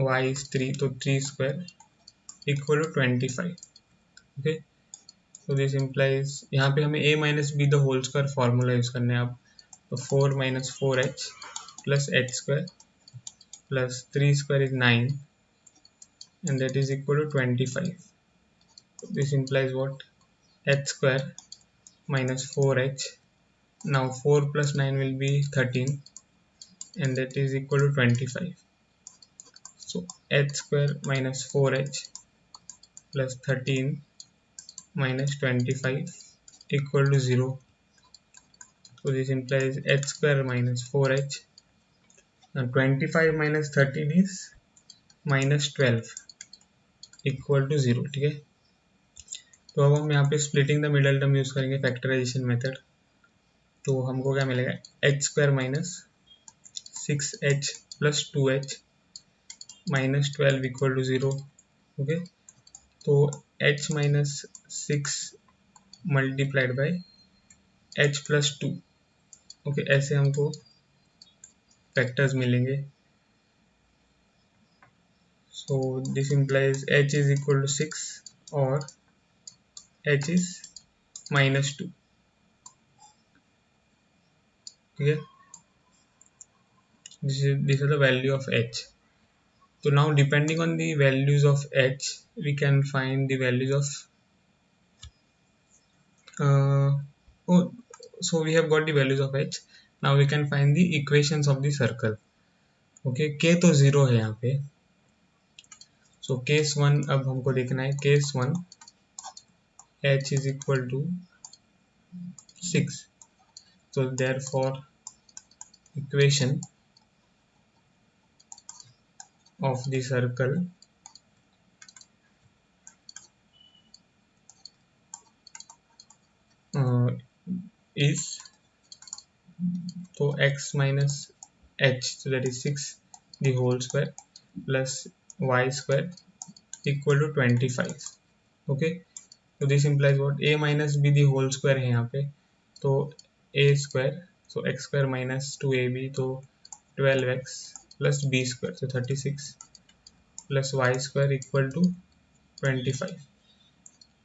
y is 3, तो 3 square equal to 25. okay, so this implies यहाँ पे हमें a minus b the whole square formula use करने हैं अब। तो 4 minus 4h plus h square plus 3 square is 9 and that is equal to 25. So this implies what, h square minus 4h, now 4 plus 9 will be 13 and that is equal to 25. So h square minus 4h plus 13 minus 25 equal to 0. So this implies h square minus 4h, now 25 minus 13 is minus 12 equal to 0. ठीक है, तो अब हम यहाँ पे splitting the middle term use करेंगे, फैक्टराइजेशन मेथड। तो हमको क्या मिलेगा, h square minus 6h plus 2h minus 12 equal to 0। Okay, तो h minus 6 multiplied by h plus 2। Okay, ऐसे हमको फैक्टर्स मिलेंगे। So this implies h is equal to 6 और h इज माइनस 2। ठीक है, this is the value of h. So now depending on the values of h we can find the values of oh, so we have got the values of h. Now we can find the equations of the circle. okay, k तो 0 है यहाँ पे, so case 1 अब हमको देखना है। case 1 h is equal to 6, so therefore equation of the circle is, तो x minus h, so that is 6 the whole square plus y square equal to 25. okay, so this implies what, a minus b the whole square है यहाँ पे, तो a square, so x square minus 2ab, तो 12x plus b square, so 36 plus y square equal to 25।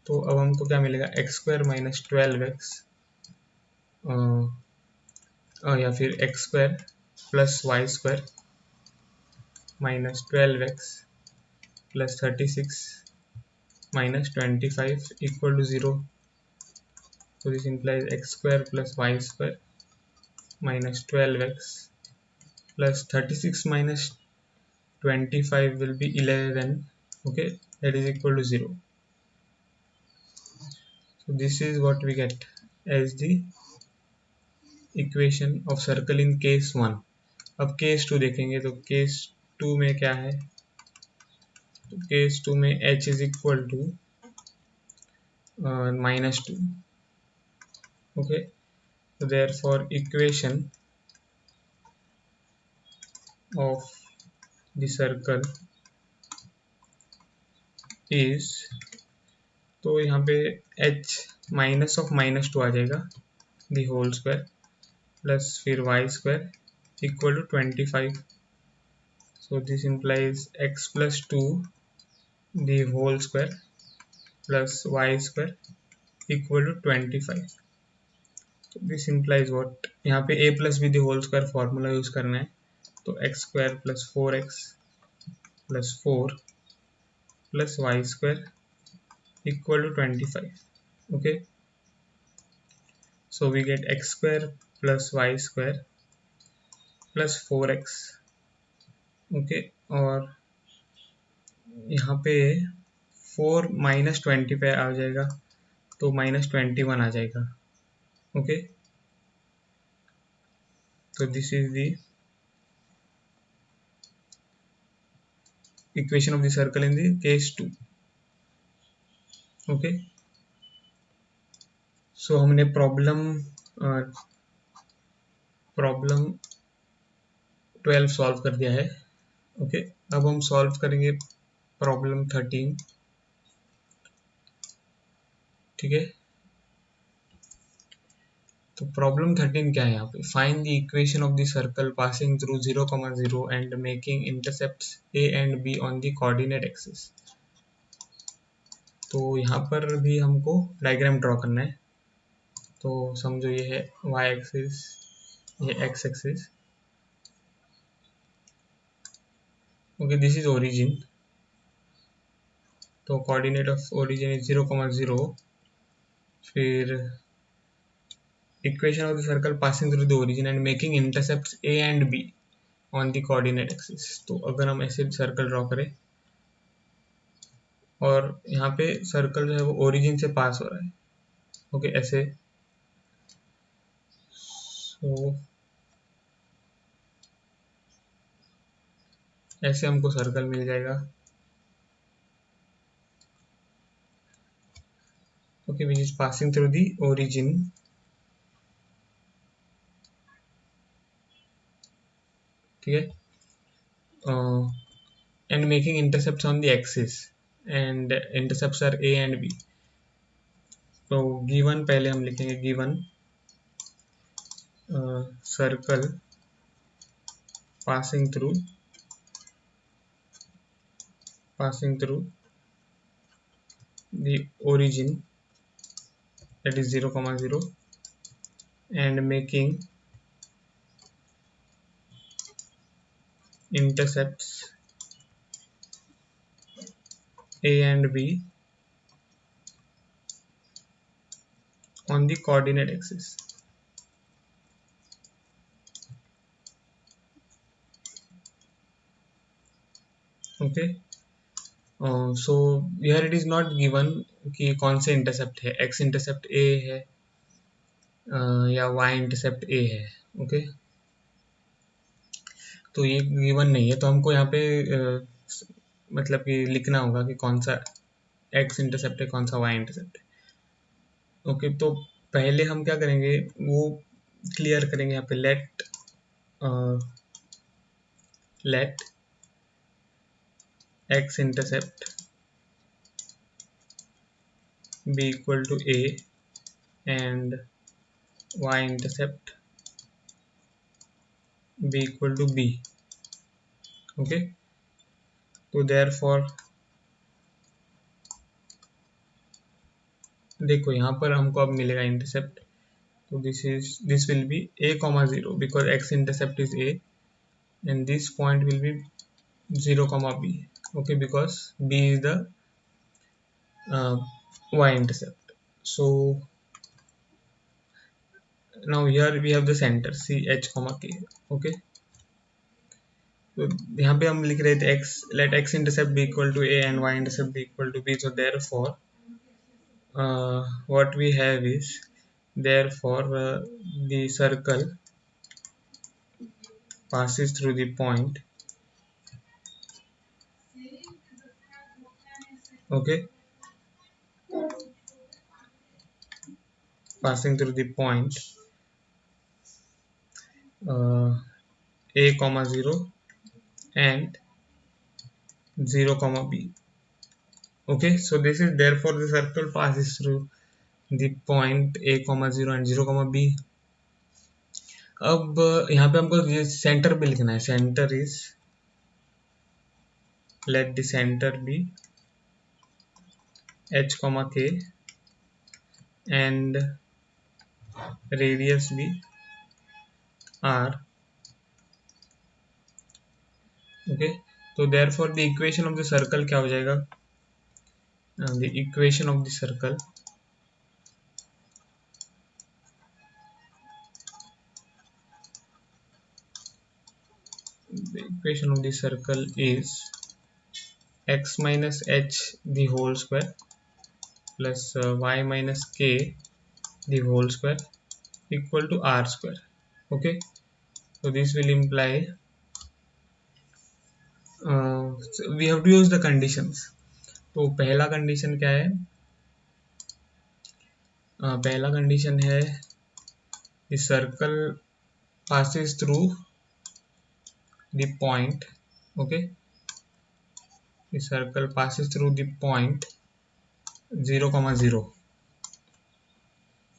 तो अब हमको क्या मिलेगा, x square minus 12x या फिर x square plus y square minus 12x plus 36 minus 25 equal to 0. So this implies x square plus y square minus 12x plus 36 minus 25 will be 11. okay, that is equal to 0. So this is what we get as the equation of circle in case 1. अब case 2 देखेंगे, तो case 2 में क्या है, तो case 2 में h is equal to minus 2. okay, so therefore equation of the circle is, तो यहाँ पे h माइनस ऑफ माइनस 2 आ जाएगा दी होल स्क्वायर प्लस फिर y square equal to 25. So this implies x plus 2 the whole square plus y square equal to 25. तो दिस इम्प्लाइज व्हाट, यहाँ पे a plus b the whole square formula use करना है, तो x square plus 4x plus 4 plus y square equal to 25. okay, So we get x square plus y square plus 4x. Okay, और यहाँ पे 4 माइनस 20 पे आ जाएगा तो माइनस 21 आ जाएगा. ओके, तो this is the equation of the circle in the case 2. Okay, so हमने प्रॉब्लम 12 सॉल्व कर दिया है. ओके, अब हम सॉल्व करेंगे प्रॉब्लम 13. ठीक है, तो प्रॉब्लम 13 क्या है यहाँ पे? Find the equation of the circle passing through 0,0 and making intercepts a and b on the coordinate axis. तो यहाँ पर भी हमको डायग्राम ड्रॉ करना है. तो समझो ये है y एक्सिस, ये x axis. Okay, this is origin. तो कोऑर्डिनेट ऑफ ओरिजिन इज 0,0. फिर equation of the circle passing through the origin and making intercepts a and b on the coordinate axis. तो अगर हम ऐसे सर्कल ड्रॉ करें और यहाँ पे सर्कल जो है वो ओरिजिन से पास हो रहा है. ओके, ऐसे. सो ऐसे हमको सर्कल मिल जाएगा. Okay, which is passing through the origin. ठीक है, and making intercepts on the axis and intercepts are a and b. तो गिवन पहले हम लिखेंगे given circle passing through the origin, that is 0,0, and making intercepts a and b on the coordinate axis. Okay, so here it is not given कि कौन से इंटरसेप्ट है, x इंटरसेप्ट a है या y इंटरसेप्ट a है. ओके, तो ये गिवन नहीं है, तो हमको यहाँ पे मतलब कि लिखना होगा कि कौन सा x इंटरसेप्ट है, कौन सा y इंटरसेप्ट है. ओके, तो पहले हम क्या करेंगे वो क्लियर करेंगे. यहाँ पे late x intercept be equal to a and y intercept be equal to b. okay, तो therefore देखो यहाँ पर हमको अब मिलेगा इंटरसेप्ट. तो this will be a, 0 because x intercept is a and this point will be 0, b. okay, because b is the y intercept. So now here we have the center c h, k. okay, तो यहाँ पे हम लिख रहे थे x, let x intercept be equal to a and y intercept be equal to b. so therefore what we have is, therefore the circle passes through the point, okay, passing through the point a, 0 and 0, b. okay, so this is therefore the circle passes through the point a, 0 and 0, b. अब यहाँ पे हमको सेंटर भी लिखना है. Centre is, let the center be h, k and radius be r. okay, तो therefore the equation of the circle क्या हो जाएगा? The equation of the circle equation of the circle is x minus h the whole square plus y minus k the whole square equal to r square. Okay, so this will imply so we have to use the conditions. तो पहला कंडीशन क्या है? पहला कंडीशन है the circle passes through the point. Okay, the circle passes through the point 0, 0.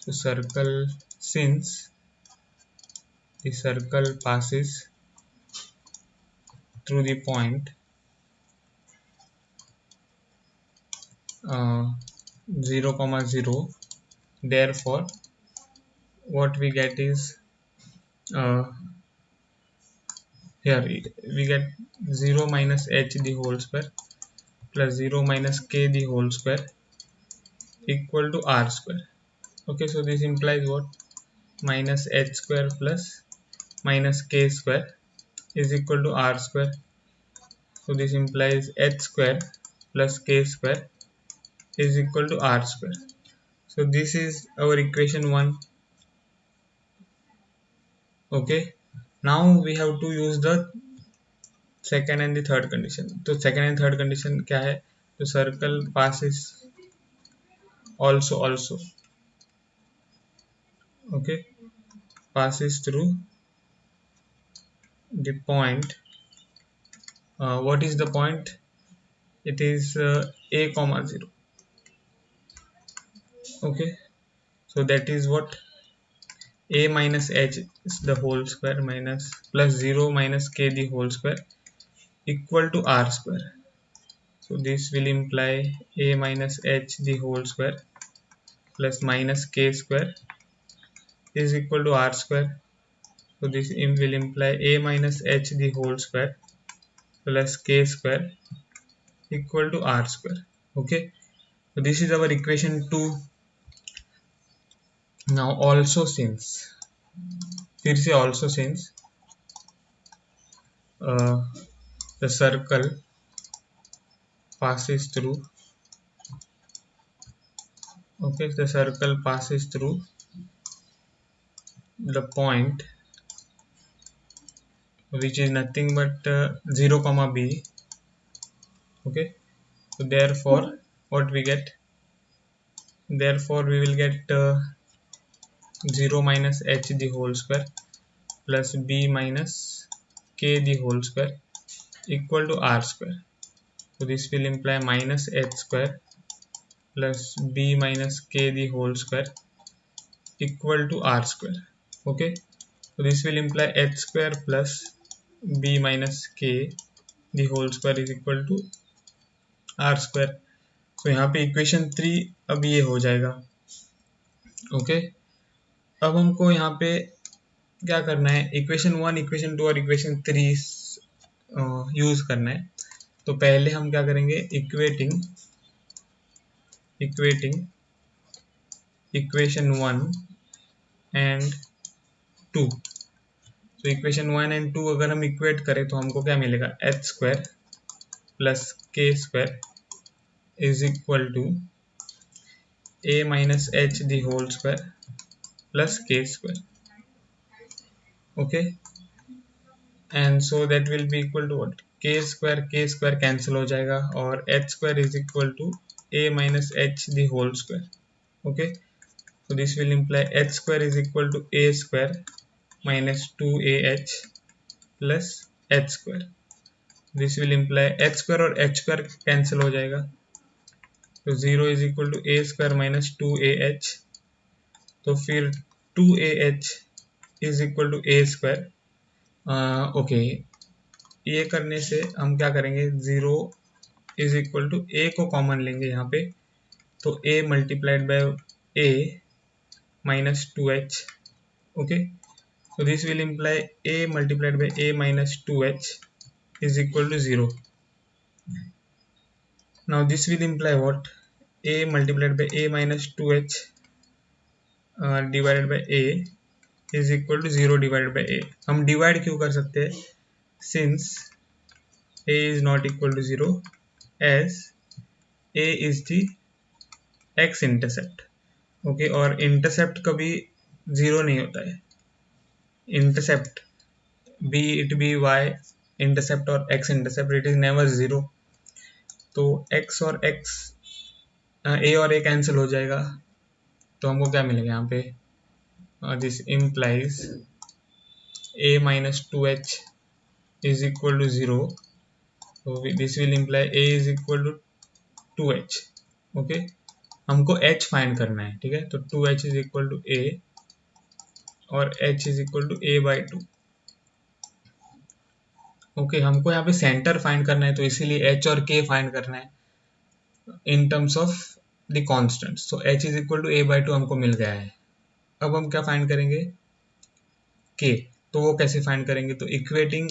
So circle, since the circle passes through the point 0, 0, therefore what we get is here we get 0 minus h the whole square plus 0 minus k the whole square equal to r square. Okay, so this implies what? Minus h square plus minus k square is equal to r square. So this implies h square plus k square is equal to r square. So this is our equation 1. Okay, now we have to use the second and the third condition. तो second and third condition क्या है? तो circle passes also okay, passes through the point. What is the point? It is a comma 0. Okay, so that is what? A minus h is the whole square minus plus 0 minus k the whole square equal to r square. So this will imply a minus h the whole square plus minus k square is equal to r square. So this will imply a minus h the whole square plus k square equal to r square. Okay, so this is our equation 2. Now also since, फिर से also since the circle passes through, okay, the circle passes through the point which is nothing but 0 comma b. Okay, so therefore what we get? Therefore we will get 0 minus h the whole square plus b minus k the whole square equal to r square. So this will imply minus h square plus b minus k the whole square equal to r square. Okay, so this will imply h square plus b minus k the whole square is equal to r square. So यहाँ पे इक्वेशन 3 अब ये हो जाएगा. ओके, अब हमको यहाँ पे क्या करना है? इक्वेशन 1, इक्वेशन 2 और इक्वेशन 3 यूज करना है. तो पहले हम क्या करेंगे? Equating equation 1 and 2. तो इक्वेशन 1 एंड 2 अगर हम इक्वेट करें तो हमको क्या मिलेगा? H square plus k square is equal to a minus h the whole square plus k square. Okay, and so that will be equal to what? k square cancel हो जाएगा और h square is equal to a minus h the whole square. Okay, so this will imply h square is equal to a square minus 2ah plus h square. This will imply h square और h square cancel हो जाएगा, तो 0 is equal to a square minus 2ah. तो फिर 2ah is equal to a square. Okay, ये करने से हम क्या करेंगे? 0 is equal to a को कॉमन लेंगे यहाँ पे, तो a multiplied by a minus 2h. Okay, so this will imply a multiplied by a minus 2h is equal to 0. Now this will imply what? A multiplied by a minus 2h divided by a is equal to 0 divided by a. हम डिवाइड क्यों कर सकते हैं? since a is not equal to 0 as a is the x intercept. Okay, और इंटरसेप्ट कभी जीरो नहीं होता है. Intercept be it be Y intercept और X intercept, it is never zero. तो एक्स और एक्स, ए और ए कैंसिल हो जाएगा, तो हमको क्या मिलेगा यहाँ पे? This implies a minus 2h is equal to 0. So this will imply a is equal to 2h. Okay, हमको h फाइंड करना है. ठीक है, तो 2h is equal to a और h is equal to a by 2. Okay, हमको यहाँ पे सेंटर फाइंड करना है, तो इसीलिए h और k फाइंड करना है in terms of the constant. So h is equal to a by 2 हमको मिल गया है. अब हम क्या फाइंड करेंगे? k. तो वो कैसे फाइंड करेंगे? तो equating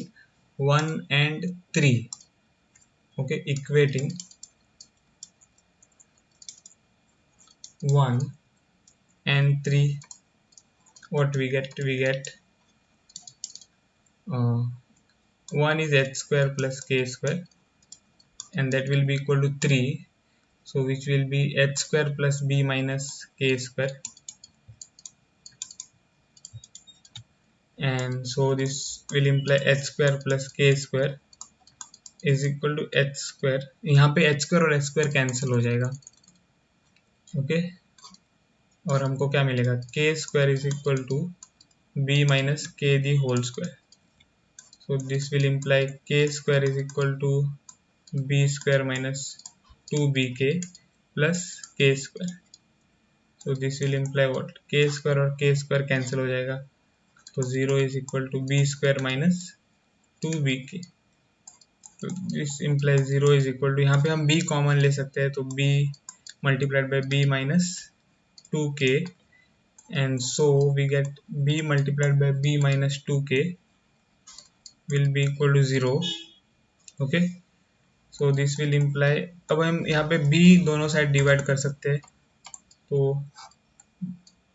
1 and 3. Okay, equating 1 and 3, what we get 1 is h square plus k square, and that will be equal to 3, so which will be h square plus b minus k square, and so this will imply h square plus k square is equal to h square. यहाँ पे h square और h square कैंसिल हो जाएगा. ओके, और हमको क्या मिलेगा? k square is equal to b minus k the whole square. So this will imply k square is equal to b square minus 2bk plus k square. So this will imply what? k square और k square कैंसिल हो जाएगा, तो 0 is equal to b square minus 2bk. तो this implies 0 is equal to, यहाँ पे हम b कॉमन ले सकते हैं, तो b multiplied by b minus 2k, and so we get b multiplied by b minus 2k will be equal to 0. okay, so this will imply, अब हम यहाँ पे b दोनों साइड डिवाइड कर सकते हैं, तो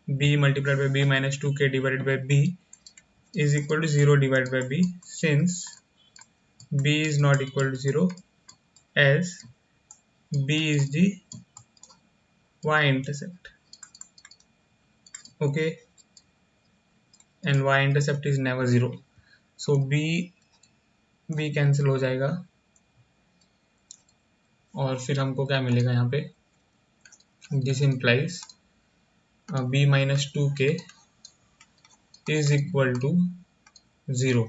b multiplied by b minus 2k divided by b is equal to 0 divided by b, since b is not equal to 0 as b is the y intercept. okay, and y intercept is never 0, so b cancel हो जाएगा, और फिर हमको क्या मिलेगा यहाँ पे? This implies b minus 2k is equal to 0.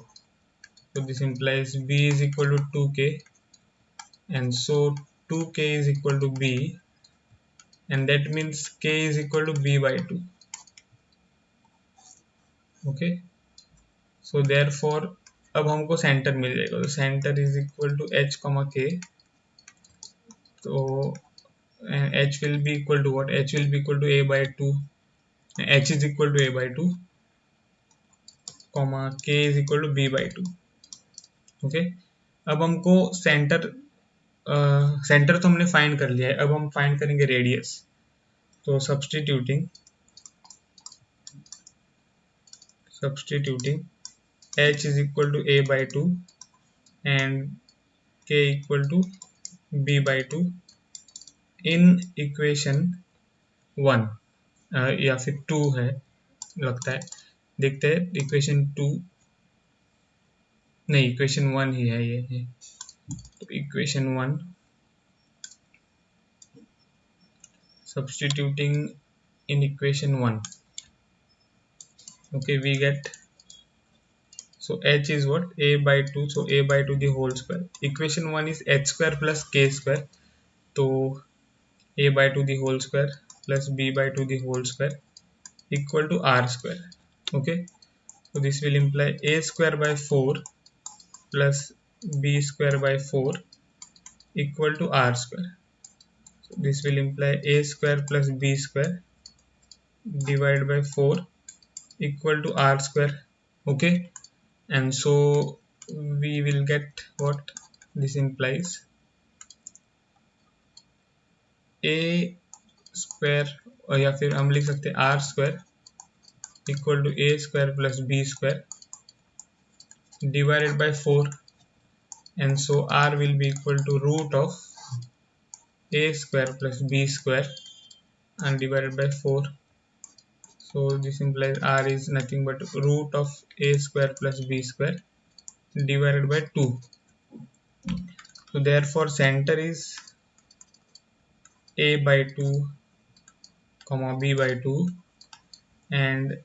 So this implies b is equal to 2k, and so 2k is equal to b, and that means k is equal to b by 2. okay, so therefore अब हमको सेंटर मिल जाएगा, तो centre is equal to h comma k. तो h will be equal to what? h will be equal to a by 2, h is equal to a by 2 comma k is equal to b by 2. Okay, अब हमको सेंटर तो हमने फाइंड कर लिया है, अब हम फाइंड करेंगे रेडियस. तो substituting h is equal to a by 2 and k equal to b by 2 in equation 1 या फिर 2 है लगता है, देखते हैं. इक्वेशन 2 नहीं, इक्वेशन 1 ही है ये. तो equation 1, substituting in equation 1, okay, we get, so h is what? a by 2, so a by 2 the whole square. Equation 1 is h square plus k square, तो a by 2 the whole square plus b by 2 the whole square equal to r square. okay, so this will imply a square by 4 plus b square by 4 equal to r square. So this will imply a square plus b square divided by 4 equal to r square. okay, and so we will get what this implies: a square, और या फिर हम लिख सकते हैं r square equal to a square plus b square divided by 4, and so r will be equal to root of a square plus b square and divided by 4. So this implies r is nothing but root of a square plus b square divided by 2. So therefore center is a by 2 comma b by 2 and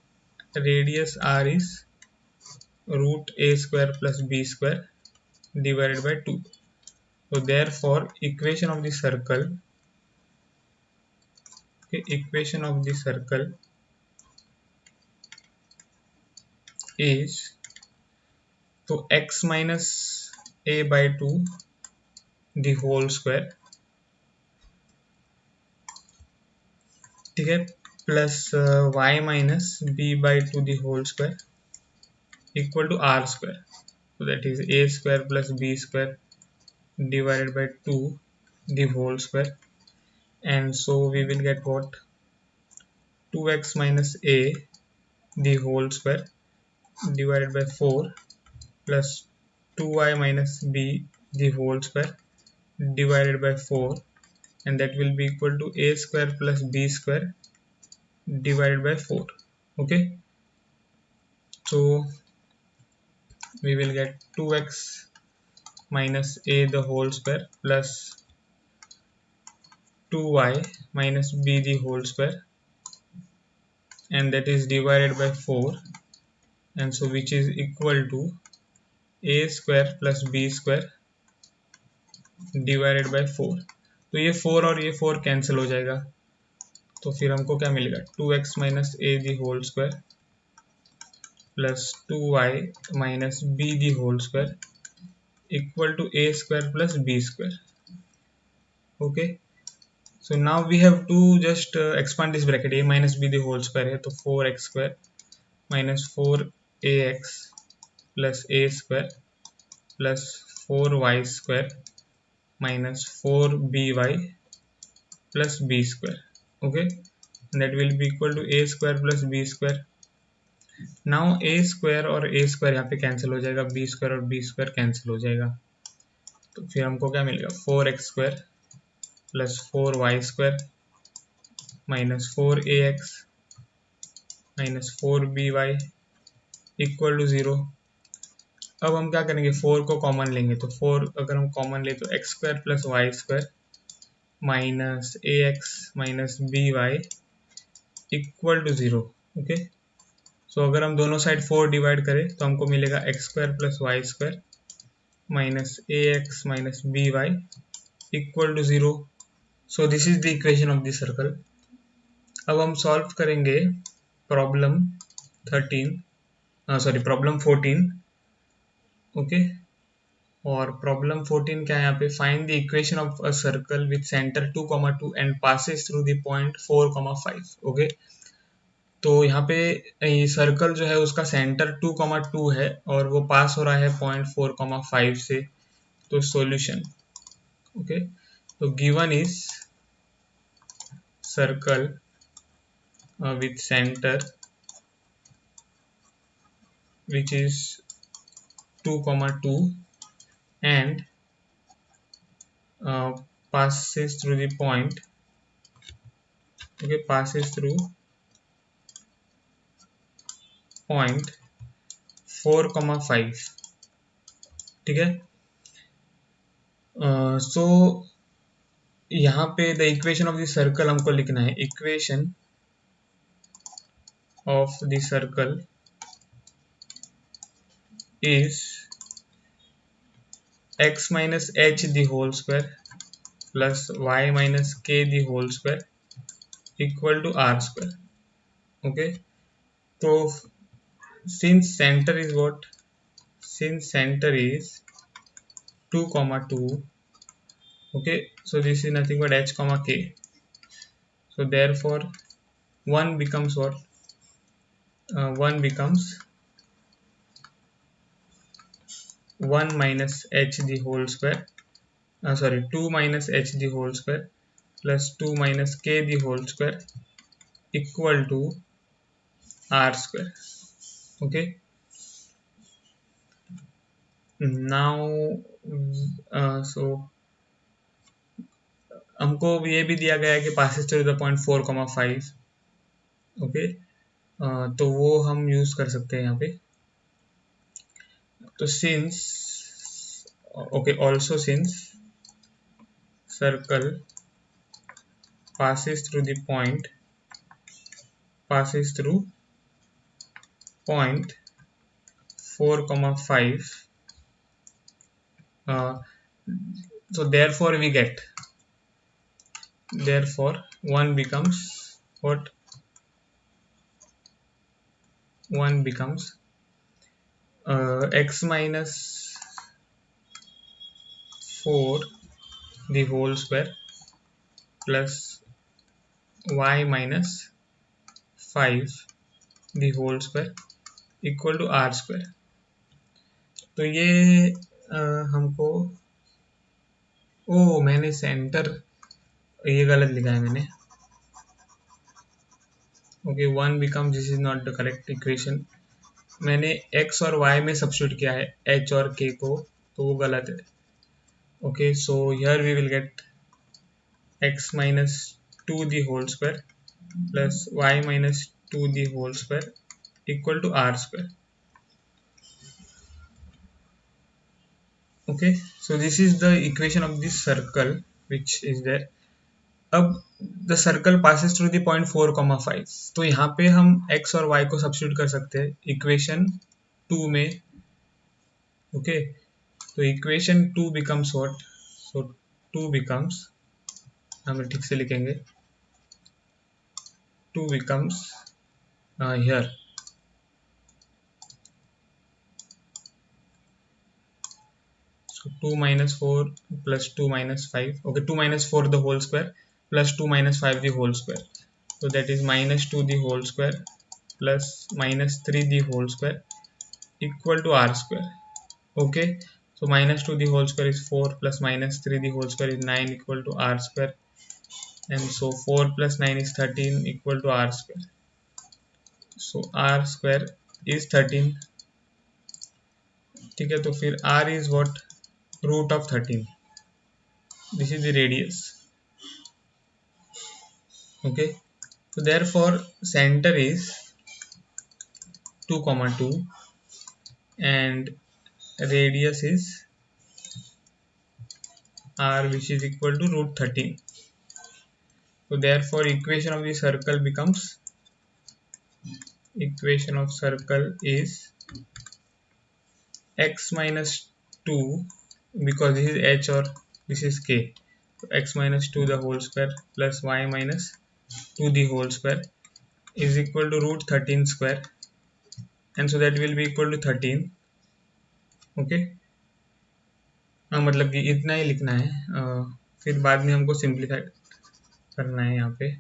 radius r is root a square plus b square divided by 2. So therefore equation of the circle, equation of the circle is, so x minus a by 2 the whole square, ठीक है, plus y minus b by 2 the whole square equal to r square. So that is a square plus b square divided by 2 the whole square, and so we will get what, 2x minus a the whole square divided by 4 plus 2y minus b the whole square divided by 4, and that will be equal to a square plus b square divided by 4. Okay, so we will get 2x minus a the whole square plus 2y minus b the whole square, and that is divided by 4, and so which is equal to a square plus b square divided by 4. तो ये 4 और ये 4 कैंसिल हो जाएगा, तो फिर हमको क्या मिलेगा, 2x minus A the whole square plus 2y minus B the whole square equal to A square plus B square. Okay, so now we have to just expand this bracket. a minus B the whole square है तो 4x स्क्वायर minus 4ax plus A square plus 4y square minus 4by plus b square. Okay, and that will be equal to a square plus b square. Now a square और a square यहाँ पे कैंसिल हो जाएगा, b square और b square कैंसिल हो जाएगा, तो फिर हमको क्या मिलेगा, 4x square plus 4y square minus 4ax minus 4by equal to 0. अब हम क्या करेंगे, 4 को कॉमन लेंगे, तो 4 अगर हम कॉमन ले तो x square plus Y square minus A x minus B Y equal to 0. Okay, so अगर हम दोनों साइड 4 डिवाइड करें तो हमको मिलेगा x square plus Y square minus A x minus B Y equal to 0. So this is the equation of the circle. अब हम सॉल्व करेंगे प्रॉब्लम 14. ओके, और प्रॉब्लम 14 क्या है यहाँ पे, find the equation of a circle with centre 2,2 and passes through the point 4,5. Okay, तो यहाँ पे सर्कल जो है उसका सेंटर 2,2 है और वो पास हो रहा है पॉइंट 4,5 से. तो सॉल्यूशन, ओके, तो given is circle with centre which is 2,2 and passes through the point, okay, passes through point 4,5. ठीक है, सो यहाँ पे the equation of the circle हमको लिखना है, equation of the circle is x minus h the whole square plus y minus k the whole square equal to r square. Okay, so since center is what, since center is 2,2, okay, so this is nothing but h comma k, so therefore 1 becomes what, 1 becomes 1 minus h the whole square, 2 minus h the whole square plus 2 minus k the whole square equal to r square. Okay, now so हमको ये भी दिया गया है कि passes through the point 4,5. Okay, तो वो हम यूज कर सकते हैं यहाँ पे. तो since okay, also since circle passes through the point 4,5, so therefore 1 becomes what? 1 becomes x minus 4 the whole square plus y minus 5 the whole square equal to r square. तो ये हमको मैंने सेंटर ये गलत लिखा है मैंने. Okay, 1 become, this is not the correct equation. मैंने x और y में सब्स्टिट्यूट किया है h और k को, तो वो गलत है. Okay, so here we will get x minus 2 the whole square plus y minus 2 the whole square equal to r square. Okay, so this is the equation of this circle which is there. अब the circle passes through the point 4,5. तो यहाँ पे हम x और y को सब्स्टिट्यूट कर सकते हैं इक्वेशन 2 में. ओके, तो equation 2 becomes what? So 2 becomes, हम ठीक से लिखेंगे, 2 becomes here so 2 minus 4 plus 2 minus 5. Okay, 2 minus 4 the whole square plus 2 minus 5 the whole square. So that is minus 2 the whole square plus minus 3 the whole square equal to r square. Okay, so minus 2 the whole square is 4 plus minus 3 the whole square is 9 equal to r square, and so 4 plus 9 is 13 equal to r square. So r square is 13. ठीक है, तो फिर r is what? Root of 13. This is the radius. Okay, so therefore center is 2,2 and radius is r, which is equal to root 13. So therefore equation of the circle becomes, equation of circle is x minus 2, because this is h or this is k, so x minus 2 the whole square plus y minus 2 the whole square is equal to root 13 square, and so that will be equal to 13. Okay, हाँ, मतलब कि इतना ही लिखना है. फिर बाद में हमको सिंप्लीफाई करना है यहाँ पे.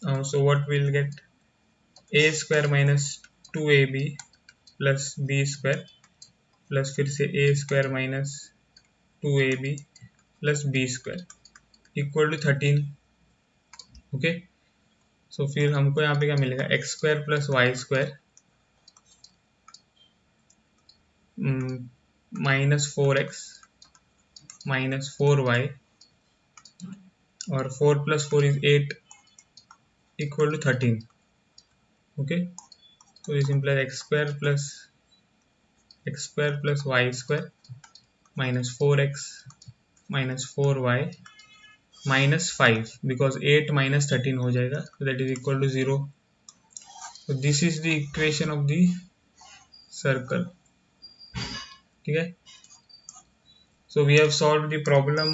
So what will get? a square minus 2ab plus b square plus फिर से a square minus 2ab plus b square equal to 13. Okay, so फिर हमको यहाँ पे क्या मिलेगा? X square plus Y square minus 4x minus 4y और 4 plus 4 is 8 equal to 13. Okay, so this implies x square plus y square minus 4x minus 4y minus 5, because 8 minus 13 हो जाएगा, so that is equal to 0. So this is the equation of the circle. ठीक है, so we have solved the problem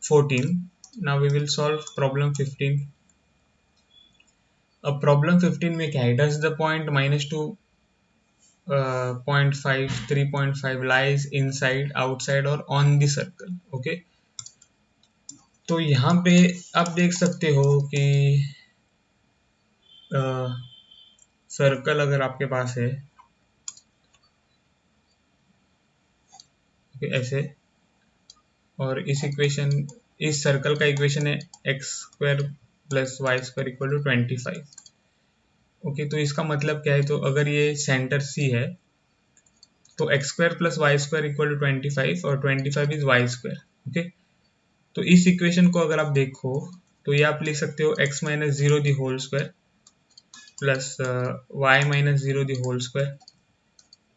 14. Now we will solve problem 15. अब प्रॉब्लम 15 में क्या है? Does the point minus 2 0.5 3.5 lies inside, outside और ऑन द सर्कल. ओके, तो यहाँ पे आप देख सकते हो कि सर्कल अगर आपके पास है ऐसे, और इस सर्कल का इक्वेशन है x square plus Y square equal to 25. Okay, तो इसका मतलब क्या है? तो अगर ये सेंटर सी है तो x square plus Y square equal to 25 और 25 इज वाई स्क्वायर। ओके, तो इस इक्वेशन को अगर आप देखो तो ये आप लिख सकते हो x minus zero the whole square plus y minus zero the whole square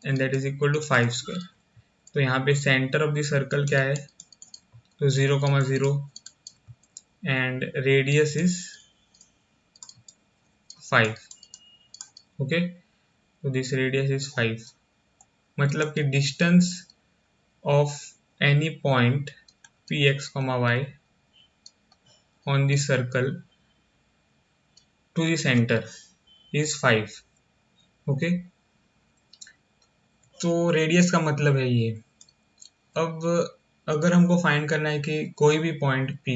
and that is equal to 5 square. तो यहाँ पे सेंटर ऑफ द सर्कल क्या है, तो 0,0 एंड रेडियस इज 5। ओके, तो दिस रेडियस इज 5, मतलब कि distance of any point P x comma y on the circle to the centre is 5। Okay, तो रेडियस का मतलब है ये। अब अगर हमको फाइंड करना है कि कोई भी पॉइंट P,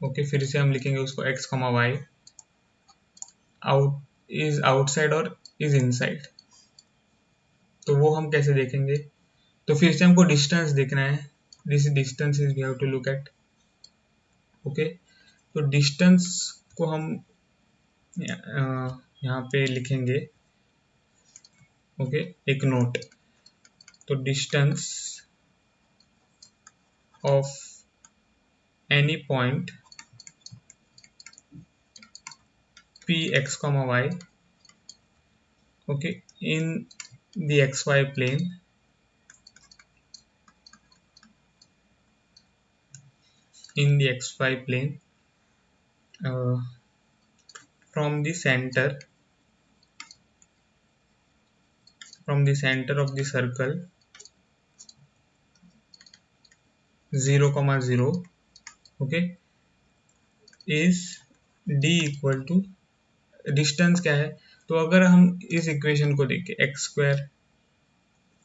ओके, फिर से हम लिखेंगे उसको x comma y, out is outside और इज इनसाइड, तो वो हम कैसे देखेंगे। तो फिर से हमको डिस्टेंस देखना है, this distance is we have to look at. Okay, तो डिस्टेंस को हम यहाँ पे लिखेंगे। ओके, एक नोट, तो distance of any point P x comma y, okay, in the xy plane uh, from the center of the circle 0,0, okay, is d equal to distance क्या है। तो अगर हम इस इक्वेशन को देखें x square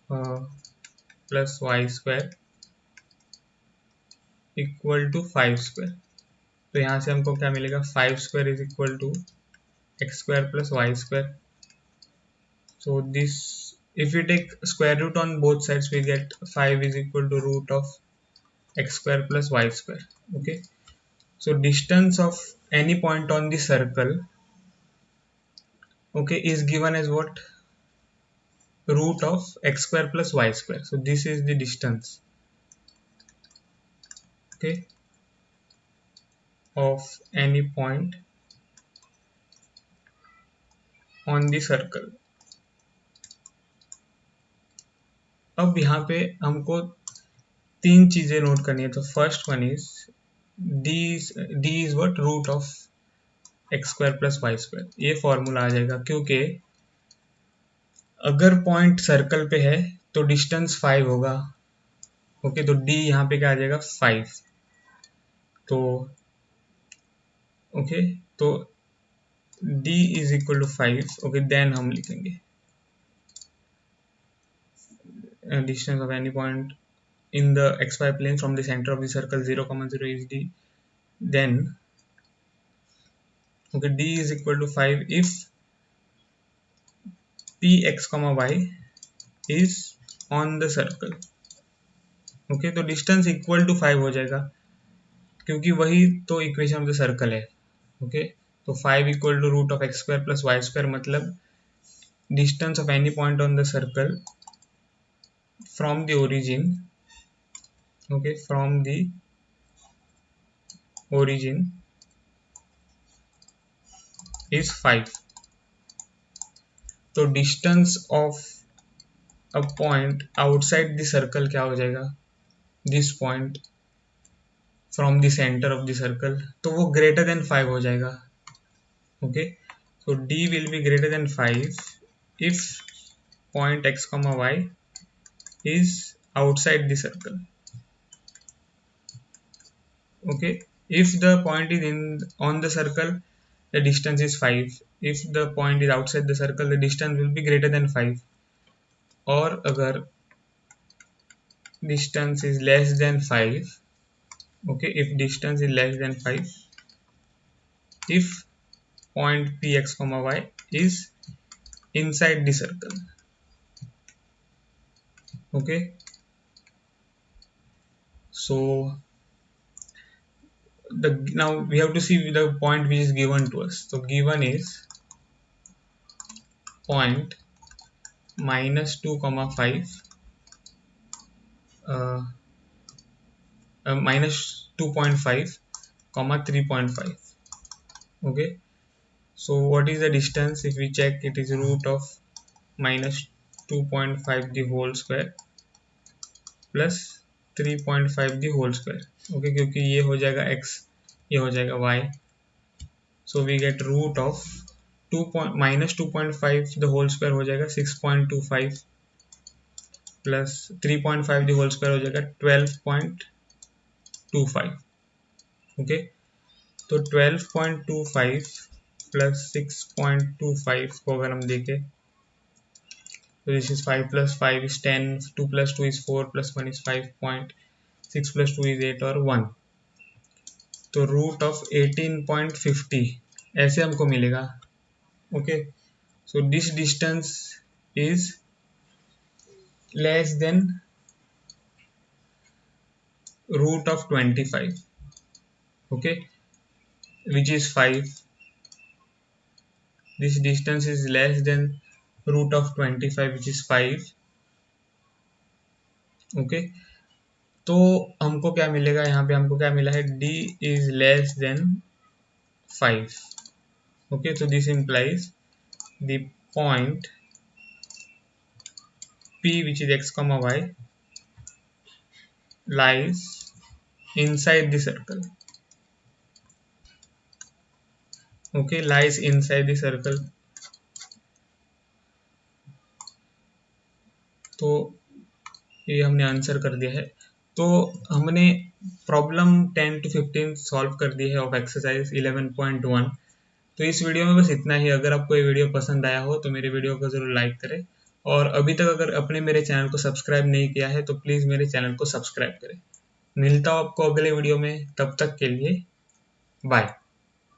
plus Y square equal to 5 square, तो यहाँ से हमको क्या मिलेगा, 5 square is equal to x square plus Y square. So this, if we take square root on both sides, we get 5 is equal to root of x square plus y square. Okay, so distance of any point on the circle, okay, is given as what, root of x square plus y square. So this is the distance, okay, of any point on the circle. अब यहाँ पे हमको तीन चीजें नोट करनी है। तो first one is d is what, root of x square plus Y square, ये फॉर्मूला आ जाएगा, क्योंकि अगर पॉइंट सर्कल पे है तो डिस्टेंस 5 होगा। ओके, तो डी यहाँ पे क्या आ जाएगा, 5। तो ओके, तो d is equal to 5। Okay, then हम लिखेंगे distance of any point in the xy plane from the center of the circle 0,0 is d, then okay, d is equal to 5 if px comma y is on the circle। Okay, तो डिस्टेंस इक्वल टू 5 हो जाएगा, क्योंकि वही तो इक्वेशन ऑफ द सर्कल है। ओके, तो 5 equal to root of x square plus Y square, मतलब distance of any point on the circle from the origin, okay, from the origin is 5। तो distance of a point outside the circle क्या हो जाएगा, this point from the centre of the circle, तो वो ग्रेटर देन 5 हो जाएगा। Okay, so d will be greater than 5 if point x comma y is outside the circle। okay, if the point is in on the circle, the distance is 5, if the point is outside the circle, the distance will be greater than 5, और अगर distance is less than 5, okay, if distance is less than 5, if point px comma y is inside the circle। okay, so now we have to see the point which is given to us। so given is point -2,5 -2.5, 3.5. Okay, so what is the distance? If we check, it is root of -2.5 the whole square प्लस 3.5 the whole square. ओके, क्योंकि ये हो जाएगा x, ये हो जाएगा y, so we get root of -2.5 the whole square हो जाएगा 6.25 प्लस 3.5 द होल स्क्वायर हो जाएगा 12.25. ओके, तो 12.25 प्लस 6.25 को अगर हम देखें तो this is 5 plus 5 is 10, 2 plus 2 is 4, plus 1 is 5.6 plus 2 is 8 और 1, तो रूट ऑफ 18.50 ऐसे हमको मिलेगा. Okay, so this distance is less than root of 25. Okay, which is 5. This distance is less than root of 25 which is 5. Okay, तो हमको क्या मिलेगा, यहाँ पे हमको क्या मिला है, d is less then 5. Okay, so this implies the point P, which is x comma y, lies inside the circle. Okay, lies inside the circle. तो ये हमने आंसर कर दिया है. तो हमने प्रॉब्लम 10 to 15 सॉल्व कर दी है ऑफ एक्सरसाइज 11.1. तो इस वीडियो में बस इतना ही. अगर आपको ये वीडियो पसंद आया हो तो मेरे वीडियो को ज़रूर लाइक करें, और अभी तक अगर आपने मेरे चैनल को सब्सक्राइब नहीं किया है तो प्लीज़ मेरे चैनल को सब्सक्राइब करें. मिलता हूँ आपको अगले वीडियो में, तब तक के लिए बाय.